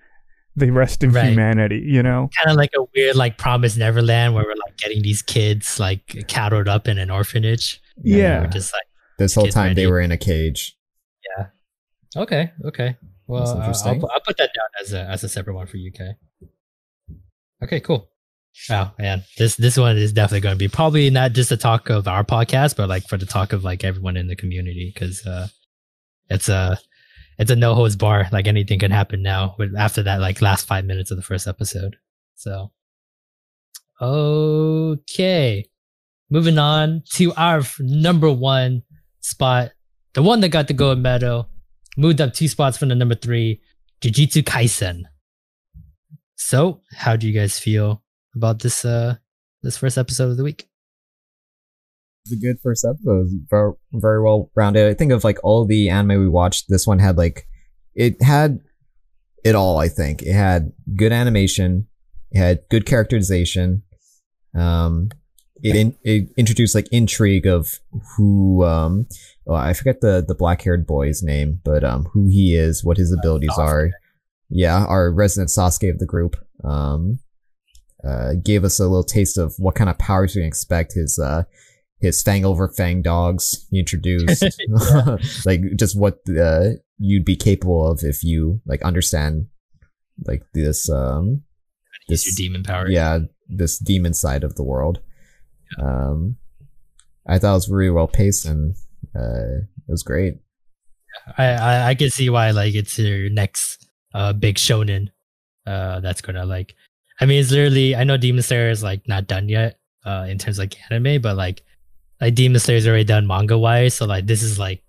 the rest of humanity, you know? Kind of like a weird, like, Promised Neverland where we're, like, getting these kids, like, coddled up in an orphanage. Yeah. We're just, like, this whole time they were in a cage. Yeah. Okay. Well, I'll put that down as a separate one for UK. Okay, cool. Wow, man. This one is definitely going to be probably not just the talk of our podcast, but, like, for the talk of, like, everyone in the community, because it's a no holds bar. Like, anything can happen now after that, like, last 5 minutes of the first episode. So, okay. Moving on to our number 1 spot. The one that got the gold medal. Moved up 2 spots from the number 3. Jujutsu Kaisen. So, how do you guys feel about this first episode of the week? It's a good first episode. Very, very well rounded. I think of like all the anime we watched, this one had like, it had it all, I think. It had good animation. It had good characterization. It introduced like intrigue of who, I forget the black-haired boy's name, but who he is, what his abilities are. Yeah, our resident Sasuke of the group. Gave us a little taste of what kind of powers we can expect his his fang over fang dogs he introduced. Like just what you'd be capable of if you like understand like this your demon power. Yeah, this demon side of the world. I thought it was really well paced and it was great. I can see why like it's your next big shonen that's gonna like, I mean, it's literally, I know Demon Slayer is like not done yet in terms of like anime, but like Demon Slayer's already done manga wise, so like this is like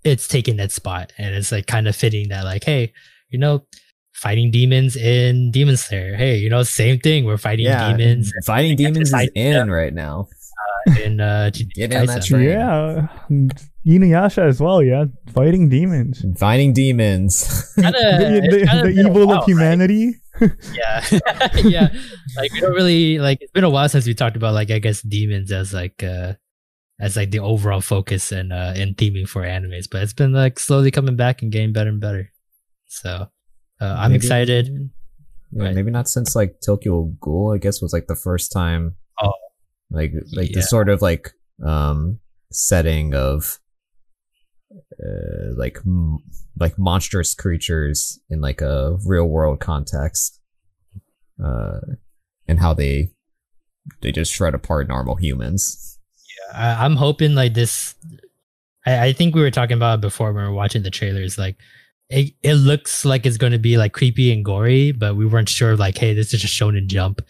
it's taking that spot, and it's like kind of fitting that like, hey, you know, fighting demons in Demon Slayer, hey, you know, same thing, we're fighting demons. Fighting demons is in right now. In get on that train. Yeah, Inuyasha as well. Yeah, fighting demons. Fighting demons. The evil of humanity. Right? Yeah, yeah. Like we don't really like. It's been a while since we talked about like I guess demons as like the overall focus and theming for animes, but it's been like slowly coming back and getting better and better. So I'm excited. Yeah, maybe not since like Tokyo Ghoul. I guess was like the first time. Oh. Like the sort of like setting of like monstrous creatures in like a real world context, and how they just shred apart normal humans. Yeah, I'm hoping like this. I think we were talking about it before when we were watching the trailers. Like it looks like it's going to be like creepy and gory, but we weren't sure like, hey, this is just Shonen Jump.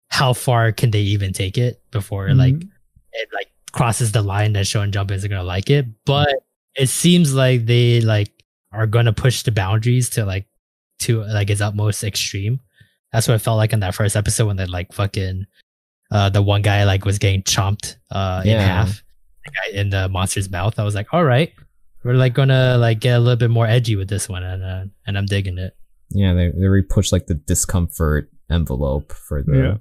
How far can they even take it before like it like crosses the line that Shonen Jump isn't gonna like it? But it seems like they like are gonna push the boundaries to like its utmost extreme. That's what it felt like in that first episode when they like fucking the one guy like was getting chomped in half, the guy in the monster's mouth. I was like, all right, we're like gonna like get a little bit more edgy with this one, and I'm digging it. Yeah, they really push like the discomfort envelope for the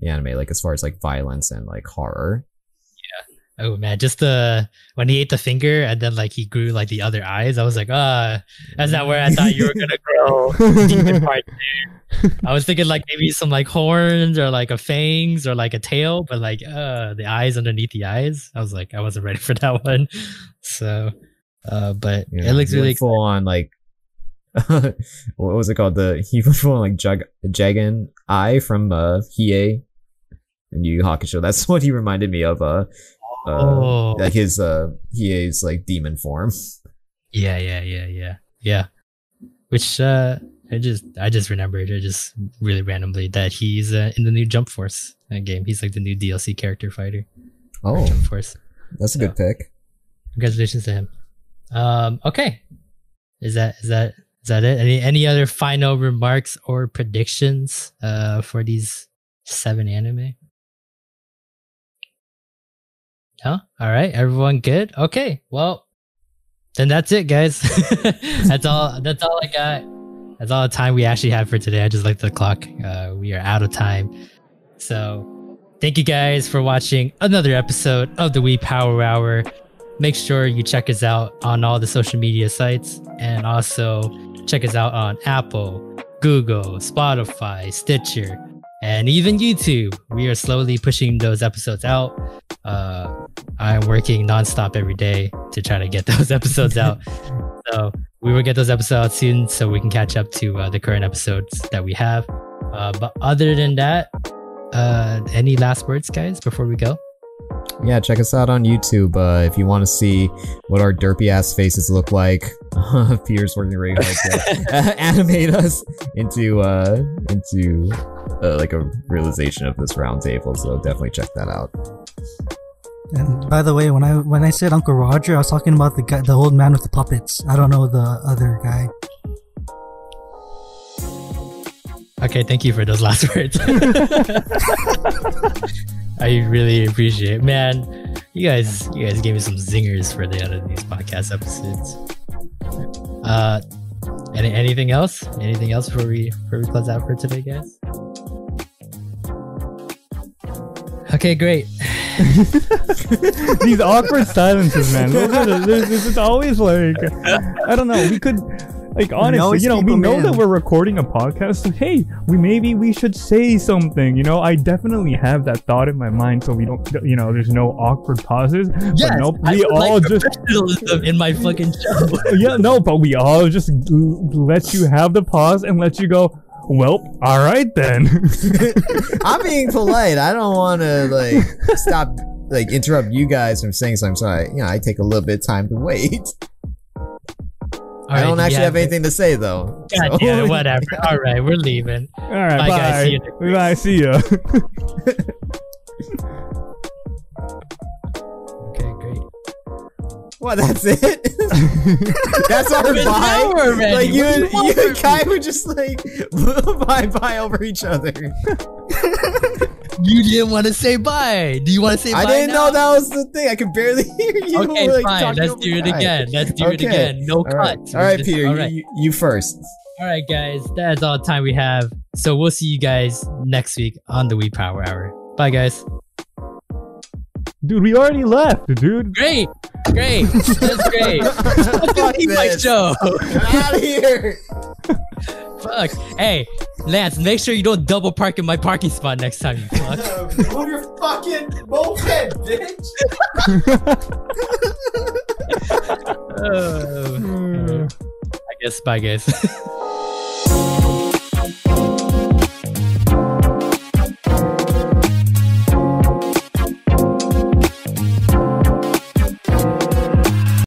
anime, like as far as like violence and like horror. Yeah. Oh man, just when he ate the finger and then like he grew like the other eyes, I was like, that's not where I thought you were gonna grow. Demon part there. I was thinking like maybe some like horns or like a fangs or like a tail, but like the eyes underneath the eyes. I was like, I wasn't ready for that one. So but it looks really full on like what was it called? He went full on like Jagan Eye from Hiei and Yu Yu Hakusho. That's what he reminded me of. Like his Hiei's like demon form. Yeah. Which I just remembered just really randomly that he's in the new Jump Force game. He's like the new DLC character fighter. Oh, Jump Force. That's a good pick. Congratulations to him. Okay. Is that it? Any other final remarks or predictions for these 7 anime? No? All right, everyone good? Okay, well, then that's it, guys. That's all I got. That's all the time we actually have for today. I just looked at the clock. We are out of time. So thank you guys for watching another episode of the Wii Power Hour. Make sure you check us out on all the social media sites, and also check us out on Apple, Google, Spotify, Stitcher, and even YouTube. We are slowly pushing those episodes out. I'm working nonstop every day to try to get those episodes out. So we will get those episodes out soon so we can catch up to the current episodes that we have. But other than that, any last words, guys, before we go? Yeah, check us out on YouTube if you want to see what our derpy ass faces look like. Peter's working really hard to animate us into like a realization of this round table, so definitely check that out. And by the way, when I said Uncle Roger, I was talking about the old man with the puppets. I don't know the other guy. Okay, thank you for those last words. I really appreciate it. Man, you guys gave me some zingers for the end of these podcast episodes. Anything else? Anything else before we close out for today, guys? Okay, great. These awkward silences, man. This is always like, I don't know. Like, honestly, you know, we know that we're recording a podcast, so hey, we should say something, you know? I definitely have that thought in my mind, so we don't, you know, there's no awkward pauses. Yes, but nope, we all just in my fucking show. Yeah, no, but we all just let you have the pause and let you go, well, all right then. I'm being polite. I don't want to, like, stop, like, interrupt you guys from saying something, so I take a little bit of time to wait. I don't actually have anything to say, though. God damn it, whatever. All right, we're leaving. All right, bye. Guys, see you next week. Bye, see ya. Okay, great. What, that's it? That's our bye? Like, you and Kai were just, like, bye over each other. You didn't want to say bye. Do you want to say bye? I didn't know that was the thing. I could barely hear you. Okay, like, fine. Let's do it again. Let's do it again. No cuts. All right, Peter. Right. You first. All right, guys. That's all the time we have. So we'll see you guys next week on the Wii Power Hour. Bye, guys. Dude, we already left, dude. Great. That's great. Fucking my show. Get out of here. Fuck. Hey, Lance, make sure you don't double park in my parking spot next time, you fuck. Move your fucking moped, bitch. I guess. Bye, guys.